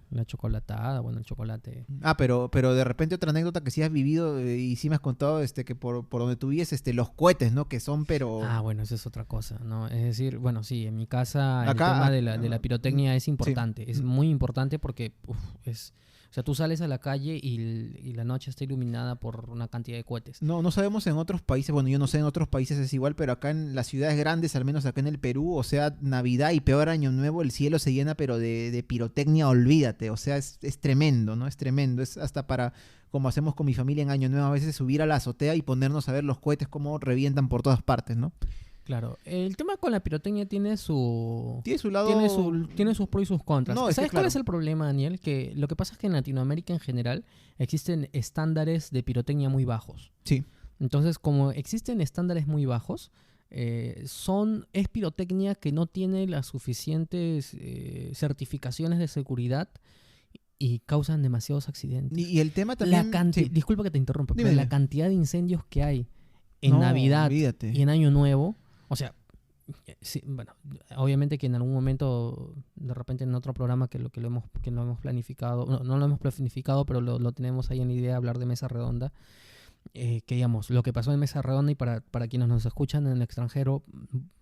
la chocolatada, bueno, el chocolate. Ah, pero de repente otra anécdota que sí has vivido y sí me has contado, que por donde tú vives, los cohetes, ¿no? Que son, pero... Ah, bueno, esa es otra cosa, ¿no? Es decir, bueno, sí, en mi casa el Acá- tema de la pirotecnia es importante. Es Mm. muy importante porque, o sea, tú sales a la calle y la noche está iluminada por una cantidad de cohetes. No sabemos en otros países, bueno, yo no sé en otros países es igual, pero acá en las ciudades grandes, al menos acá en el Perú, o sea, Navidad y peor Año Nuevo, el cielo se llena, pero de pirotecnia, olvídate, o sea, es tremendo, ¿no? Es tremendo, es hasta para, como hacemos con mi familia en Año Nuevo, a veces subir a la azotea y ponernos a ver los cohetes cómo revientan por todas partes, ¿no? Claro, el tema con la pirotecnia tiene Tiene su lado... tiene sus pros y sus contras. No, es que ¿Sabes cuál claro. es el problema, Daniel? Que lo que pasa es que en Latinoamérica en general existen estándares de pirotecnia muy bajos. Sí. Entonces, como existen estándares muy bajos, es pirotecnia que no tiene las suficientes certificaciones de seguridad y causan demasiados accidentes. Y el tema también... sí. Disculpa que te interrumpa, Dime, pero la dime. cantidad de incendios que hay en No, Navidad olvídate. y en Año Nuevo, o sea, sí, bueno, obviamente que en algún momento, de repente en otro programa que lo hemos planificado, no lo hemos planificado, pero lo tenemos ahí en la idea de hablar de Mesa Redonda, que digamos, lo que pasó en Mesa Redonda y para quienes nos escuchan en el extranjero,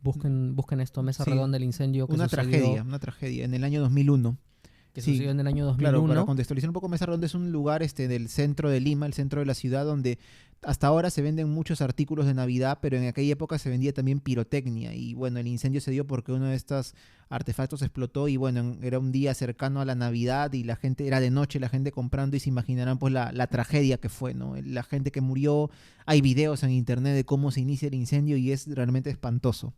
busquen esto, Mesa Sí. Redonda, el incendio que Una tragedia, en el año 2001. Sí, sucedió en el año 2001. Claro, para contextualizar un poco, Mesa Redonda es un lugar del centro de Lima, el centro de la ciudad, donde hasta ahora se venden muchos artículos de Navidad, pero en aquella época se vendía también pirotecnia. Y bueno, el incendio se dio porque uno de estos artefactos explotó y bueno, era un día cercano a la Navidad y la gente, era de noche, la gente comprando y se imaginarán pues la tragedia que fue, ¿no? La gente que murió, hay videos en internet de cómo se inicia el incendio y es realmente espantoso.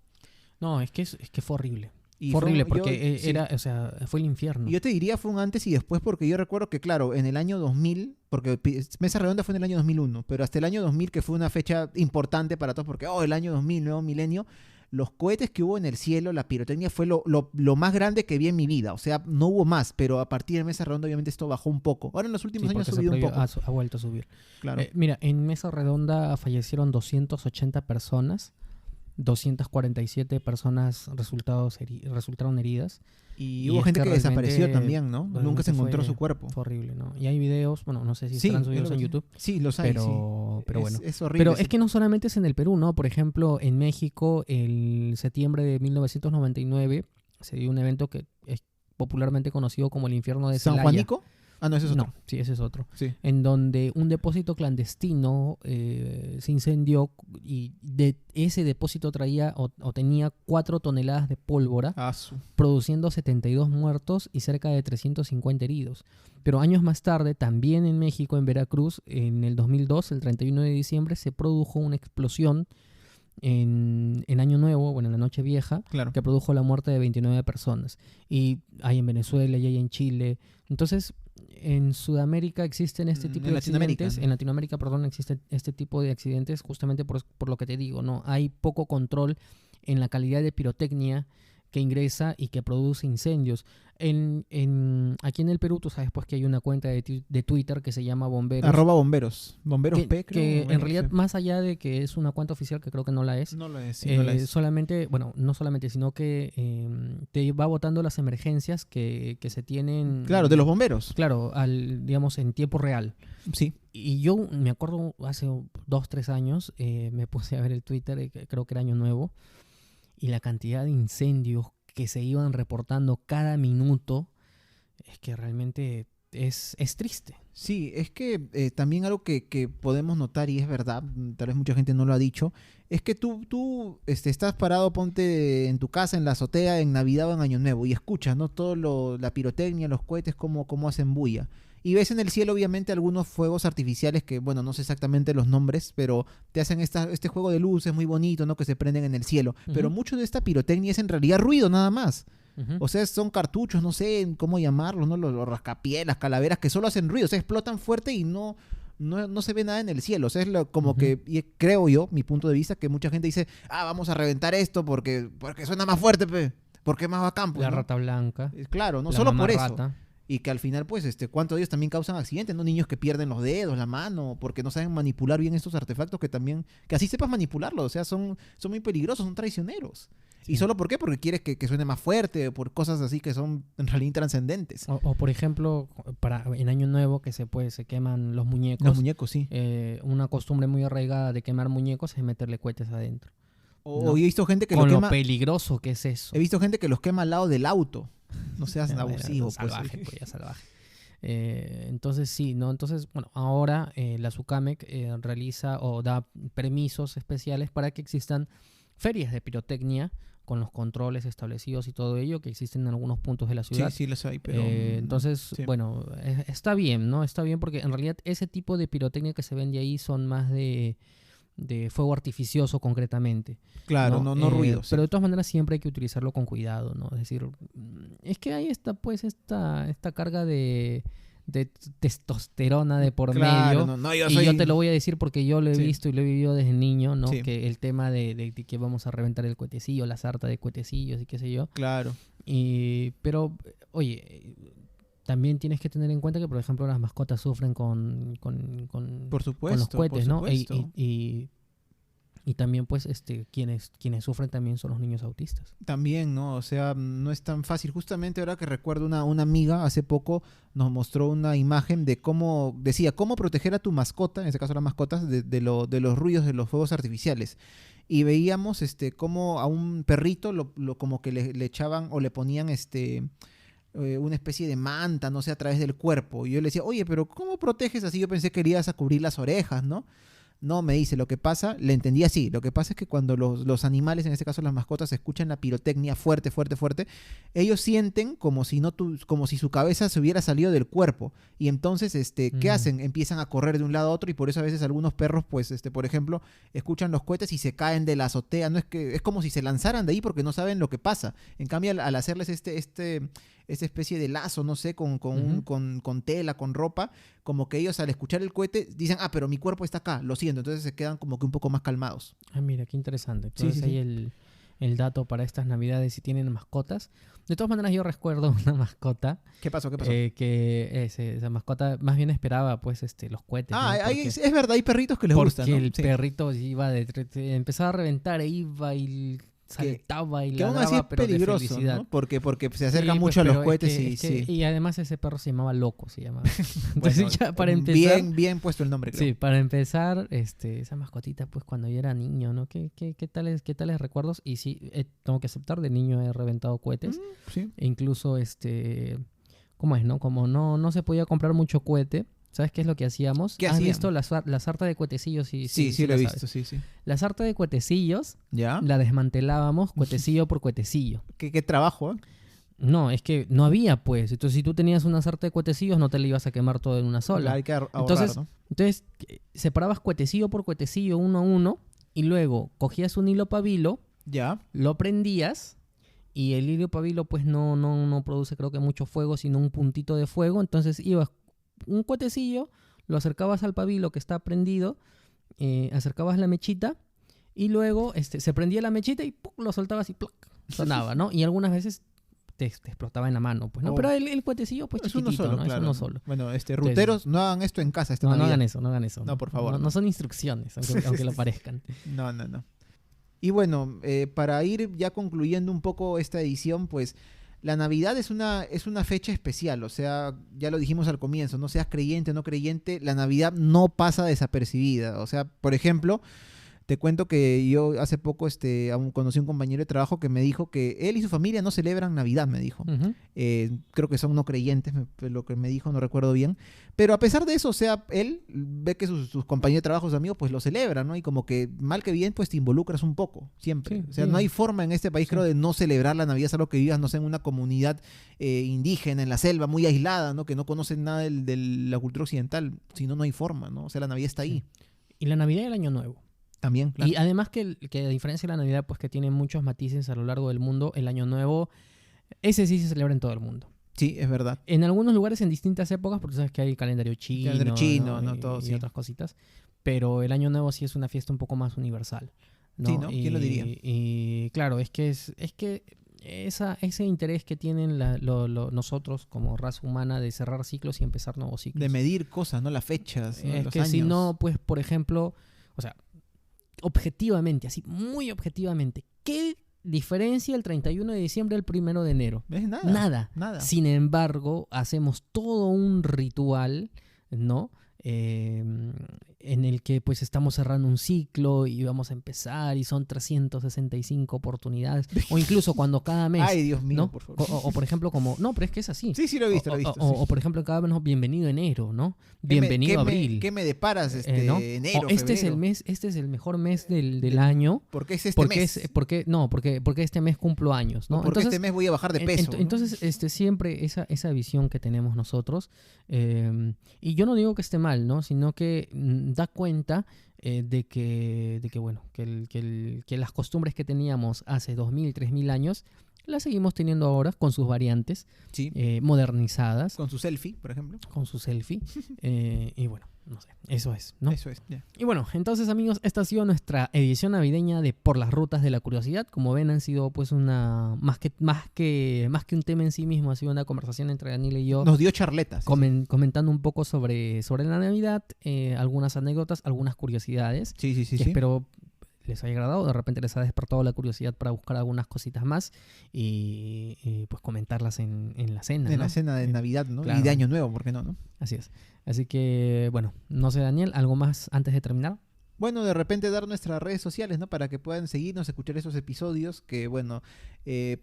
No, es que fue horrible. Y Fue horrible yo- porque sí. era, o sea, fue el infierno. Y yo te diría fue un antes y después porque yo recuerdo que, claro, en el año 2000, porque Mesa Redonda fue en el año 2001, pero hasta el año 2000, que fue una fecha importante para todos, porque, el año 2000, nuevo milenio, los cohetes que hubo en el cielo, la pirotecnia, fue lo más grande que vi en mi vida. O sea, no hubo más, pero a partir de Mesa Redonda, obviamente, esto bajó un poco. Ahora en los últimos Sí, años ha porque subido un poco. ha vuelto a subir. Claro. Mira, en Mesa Redonda fallecieron 280 personas, 247 personas resultaron heridas. y y hubo es gente que que desapareció realmente, también, ¿no? realmente Nunca se encontró fue- su cuerpo. Fue horrible, ¿no? Y hay videos, bueno, no sé si Sí, estarán es subidos lo en que- YouTube, Sí, los hay, sí. pero bueno. Es horrible. Pero sí. es que no solamente es en el Perú, ¿no? Por ejemplo, en México, en septiembre de 1999, se dio un evento que es popularmente conocido como el infierno de ¿San Celaya. Juanico? Ah, no, ese es otro. No, sí, ese es otro. Sí. En donde un depósito clandestino se incendió y de ese depósito traía o tenía 4 toneladas de pólvora, Ah, su. produciendo 72 muertos y cerca de 350 heridos. Pero años más tarde, también en México, en Veracruz, en el 2002, el 31 de diciembre, se produjo una explosión en Año Nuevo, bueno, en la Noche Vieja, Claro. que produjo la muerte de 29 personas. Y hay en Venezuela y hay en Chile. Entonces, en Sudamérica existen este tipo En de Latinoamérica, accidentes. ¿no? En Latinoamérica, perdón, existe este tipo de accidentes justamente por lo que te digo, ¿no? Hay poco control en la calidad de pirotecnia que ingresa y que produce incendios. Aquí en el Perú, tú sabes pues que hay una cuenta de Twitter que se llama Bomberos. @bomberos. Bomberos que, P, creo. que Bomberos, en realidad, sí. más allá de que es una cuenta oficial, que creo que no la es, No lo es, sí, no lo es. solamente, bueno, no solamente, sino que te va botando las emergencias que se tienen. Claro, de los bomberos. Claro, digamos, en tiempo real. Sí. Y yo me acuerdo hace 2-3 años, me puse a ver el Twitter, creo que era Año Nuevo, y la cantidad de incendios que se iban reportando cada minuto es que realmente es triste. Sí, es que también algo que podemos notar, y es verdad, tal vez mucha gente no lo ha dicho, es que tú estás parado, ponte en tu casa, en la azotea, en Navidad o en Año Nuevo, y escuchas, ¿no? La pirotecnia, los cohetes, cómo hacen bulla. Y ves en el cielo, obviamente, algunos fuegos artificiales que, bueno, no sé exactamente los nombres, pero te hacen este juego de luces muy bonito, ¿no? Que se prenden en el cielo. Pero mucho de esta pirotecnia es en realidad ruido nada más. O sea, son cartuchos, no sé cómo llamarlos, ¿no? Los rascapiés, las calaveras, que solo hacen ruido, o sea, explotan fuerte y no se ve nada en el cielo. O sea, es como que, y creo yo, mi punto de vista, que mucha gente dice, vamos a reventar esto porque suena más fuerte, porque es más bacán. Pues, la ¿no? rata blanca. Claro, no la solo mamá por eso. rata. Y que al final, pues, ¿cuántos de ellos también causan accidentes? ¿No? Niños que pierden los dedos, la mano, porque no saben manipular bien estos artefactos que así sepas manipularlos. O sea, son muy peligrosos, son traicioneros. Sí. ¿Y solo por qué? Porque quieres que suene más fuerte, por cosas así que son en realidad intrascendentes. O por ejemplo, en Año Nuevo que se queman los muñecos. Los muñecos, sí. Una costumbre muy arraigada de quemar muñecos es meterle cohetes adentro. O ¿no? he visto gente que Con lo lo quema. peligroso que es eso. He visto gente que los quema al lado del auto. No seas abusivo, Salvaje, pues. pues ya salvaje. Entonces sí, ¿no? Entonces, bueno, ahora la SUCAMEC realiza o da permisos especiales para que existan ferias de pirotecnia con los controles establecidos y todo ello que existen en algunos puntos de la ciudad. Sí, los hay, pero... Entonces, sí. bueno, está bien, ¿no? Está bien porque en realidad ese tipo de pirotecnia que se vende ahí son más de fuego artificioso concretamente. Claro, no ruido. Pero de todas maneras siempre hay que utilizarlo con cuidado, ¿no? Es decir, es que ahí está pues esta carga de testosterona de por medio. Yo te lo voy a decir porque yo lo he visto y lo he vivido desde niño, ¿no? Sí. Que el tema de que vamos a reventar el cohetecillo, la sarta de cohetecillos y qué sé yo. Claro. Pero, oye, también tienes que tener en cuenta que, por ejemplo, las mascotas sufren con Por supuesto, los cohetes, por ¿no? supuesto. Y también, pues, quienes sufren también son los niños autistas. También, ¿no? O sea, no es tan fácil. Justamente ahora que recuerdo una amiga hace poco nos mostró una imagen de cómo proteger a tu mascota, en este caso las mascotas, de los ruidos de los fuegos artificiales. Y veíamos cómo a un perrito como que le echaban o le ponían una especie de manta, no sé, a través del cuerpo. Y yo le decía, oye, pero ¿cómo proteges así? Yo pensé que irías a cubrir las orejas, ¿no? No, me dice, lo que pasa, le entendí así, lo que pasa es que cuando los animales, en este caso las mascotas, escuchan la pirotecnia fuerte, ellos sienten como si su cabeza se hubiera salido del cuerpo. Y entonces, ¿qué hacen? Empiezan a correr de un lado a otro y por eso a veces algunos perros, pues, por ejemplo, escuchan los cohetes y se caen de la azotea. No es como si se lanzaran de ahí porque no saben lo que pasa. En cambio, al hacerles esta especie de lazo, no sé, con tela, con ropa, como que ellos al escuchar el cohete dicen, pero mi cuerpo está acá, lo siento, entonces se quedan como que un poco más calmados. Mira, qué interesante. Entonces ahí el dato para estas navidades si tienen mascotas. De todas maneras, yo recuerdo una mascota. ¿Qué pasó? Que esa mascota más bien esperaba, pues, los cohetes. ¿no? Es verdad, hay perritos que les gustan, ¿no? Porque el perrito empezaba a reventar, iba y saltaba y ladraba, aún así es pero peligroso, de felicidad. ¿no? Porque se acerca mucho a los cohetes y además ese perro se llamaba Loco, se llamaba. Entonces ya para empezar... Bien puesto el nombre, creo. Sí, para empezar, esa mascotita, pues cuando yo era niño, ¿no? ¿Qué tales recuerdos? Y sí, tengo que aceptar, de niño he reventado cohetes. Sí. E incluso, ¿cómo es, no? Como no se podía comprar mucho cohete, ¿sabes qué es lo que hacíamos? ¿Qué ¿Has hacían? visto la sarta de cohetecillos? Sí, lo he visto, sí. La sarta de cohetecillos ¿Ya? la desmantelábamos cohetecillo por cohetecillo. ¿Qué trabajo, No, es que no había, pues. Entonces, si tú tenías una sarta de cohetecillos, no te la ibas a quemar todo en una sola. Hay que ahorrar, Entonces, separabas cohetecillo por cohetecillo uno a uno y luego cogías un hilo pabilo, ¿Ya? lo prendías y el lirio pabilo pues no produce creo que mucho fuego, sino un puntito de fuego. Entonces ibas un cuetecillo, lo acercabas al pabilo que está prendido, acercabas la mechita y luego se prendía la mechita y ¡pum! Lo soltabas y ¡plac! Sonaba, ¿no? Y algunas veces te explotaba en la mano, pues, ¿no? Oh. Pero el cuetecillo pues Es chiquitito, uno solo, ¿no? claro. Es uno solo. Bueno, ruteros, no hagan esto en casa esta No Navidad. hagan eso, no hagan eso. No, por favor. No son instrucciones, aunque lo parezcan. No. Y bueno, para ir ya concluyendo un poco esta edición, pues la Navidad es una fecha especial, o sea, ya lo dijimos al comienzo, no seas creyente o no creyente, la Navidad no pasa desapercibida. O sea, por ejemplo, te cuento que yo hace poco aún conocí a un compañero de trabajo que me dijo que él y su familia no celebran Navidad, me dijo. Ujú. Creo que son no creyentes, lo que me dijo, no recuerdo bien. Pero a pesar de eso, o sea, él ve que sus compañeros de trabajo, sus amigos, pues lo celebran, ¿no? Y como que mal que bien, pues te involucras un poco, siempre. Sí, O sea, sí. no hay forma en este país, Sí. creo, de no celebrar la Navidad, salvo que vivas, no sé, en una comunidad indígena, en la selva, muy aislada, ¿no? Que no conocen nada de la cultura occidental. Si no, no hay forma, ¿no? O sea, la Navidad está ahí. Y la Navidad y el Año Nuevo. También, claro. Y además que a diferencia de la Navidad, pues que tiene muchos matices a lo largo del mundo, el Año Nuevo, ese sí se celebra en todo el mundo. Sí, es verdad. En algunos lugares en distintas épocas, porque sabes que hay calendario chino, Calendario chino, ¿no? Y, Todo, y sí. otras cositas. Pero el Año Nuevo sí es una fiesta un poco más universal, ¿no? Sí, ¿no? ¿Quién lo diría? Y claro, es que ese interés que tienen nosotros como raza humana de cerrar ciclos y empezar nuevos ciclos. De medir cosas, ¿no? Las fechas, ¿no? Es Los que años. si no, pues, por ejemplo, o sea, objetivamente, así, muy objetivamente, ¿qué diferencia el 31 de diciembre del 1 de enero? ¿Ves? Nada. Nada. Sin embargo, hacemos todo un ritual, ¿no? En el que pues estamos cerrando un ciclo y vamos a empezar y son 365 oportunidades. O incluso cuando cada mes... Ay, Dios mío, ¿no? por favor. O por ejemplo como... No, pero es que es así. Sí, lo he visto, O por ejemplo cada mes, bienvenido enero, ¿no? ¿Qué Bienvenido abril. ¿Qué me deparas ¿no? enero, O este febrero? es el mejor mes del año. ¿Por qué es este Porque mes? porque este mes cumplo años, ¿no? ¿O porque este mes voy a bajar de peso? ¿no? Entonces siempre esa visión que tenemos nosotros, y yo no digo que esté mal, ¿no? Sino que da cuenta de que las costumbres que teníamos hace 2000, 3000 años las seguimos teniendo ahora con sus variantes Sí. modernizadas, Con su selfie, por ejemplo. con su selfie, y bueno, no sé, eso es, ¿no? Eso es, ya. Y bueno, entonces amigos, esta ha sido nuestra edición navideña de Por las Rutas de la Curiosidad. Como ven, han sido pues más que un tema en sí mismo, ha sido una conversación entre Daniel y yo, Nos dio charletas. comentando un poco sobre la Navidad, algunas anécdotas, algunas curiosidades, Sí. que espero les haya agradado, de repente les ha despertado la curiosidad para buscar algunas cositas más y pues comentarlas en la cena, En ¿no? la cena de Navidad, ¿no? Claro. Y de Año Nuevo, ¿por qué no? Así es. Así que, bueno, no sé, Daniel, ¿algo más antes de terminar? Bueno, de repente dar nuestras redes sociales, ¿no? Para que puedan seguirnos, escuchar esos episodios, que bueno,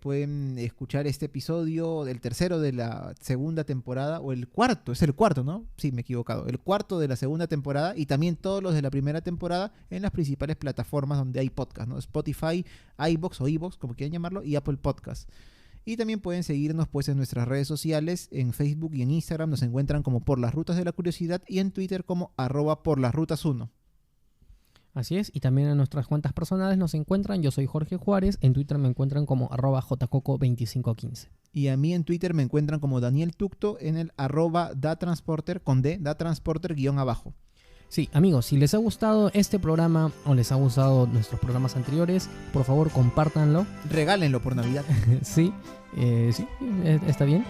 pueden escuchar este episodio del tercero de la segunda temporada, o el cuarto, es el cuarto, ¿no? Sí, me he equivocado, el cuarto de la segunda temporada, y también todos los de la primera temporada en las principales plataformas donde hay podcast, ¿no? Spotify, iVoox o iVoox, como quieran llamarlo, y Apple Podcast. Y también pueden seguirnos pues en nuestras redes sociales, en Facebook y en Instagram nos encuentran como Por las Rutas de la Curiosidad y en Twitter como @porlasrutas1. Así es, y también en nuestras cuentas personales nos encuentran, yo soy Jorge Juárez, en Twitter me encuentran como @jcoco2515. Y a mí en Twitter me encuentran como Daniel Tucto en el @datransporter con D, datransporter _abajo. Sí, amigos, si les ha gustado este programa o les ha gustado nuestros programas anteriores, por favor compártanlo. Regálenlo por Navidad. Sí, está bien,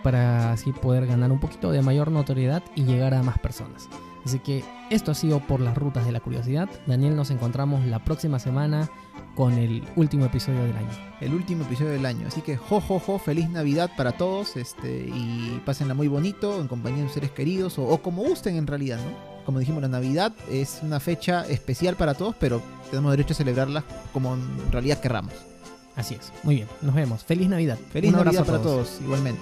para así poder ganar un poquito de mayor notoriedad y llegar a más personas. Así que esto ha sido Por las Rutas de la Curiosidad. Daniel, nos encontramos la próxima semana con el último episodio del año. El último episodio del año. Así que feliz Navidad para todos, y pásenla muy bonito en compañía de sus seres queridos o como gusten en realidad, ¿no? Como dijimos, la Navidad es una fecha especial para todos, pero tenemos derecho a celebrarla como en realidad querramos. Así es, muy bien, nos vemos. Feliz Navidad. Feliz Un abrazo Navidad a para todos, igualmente.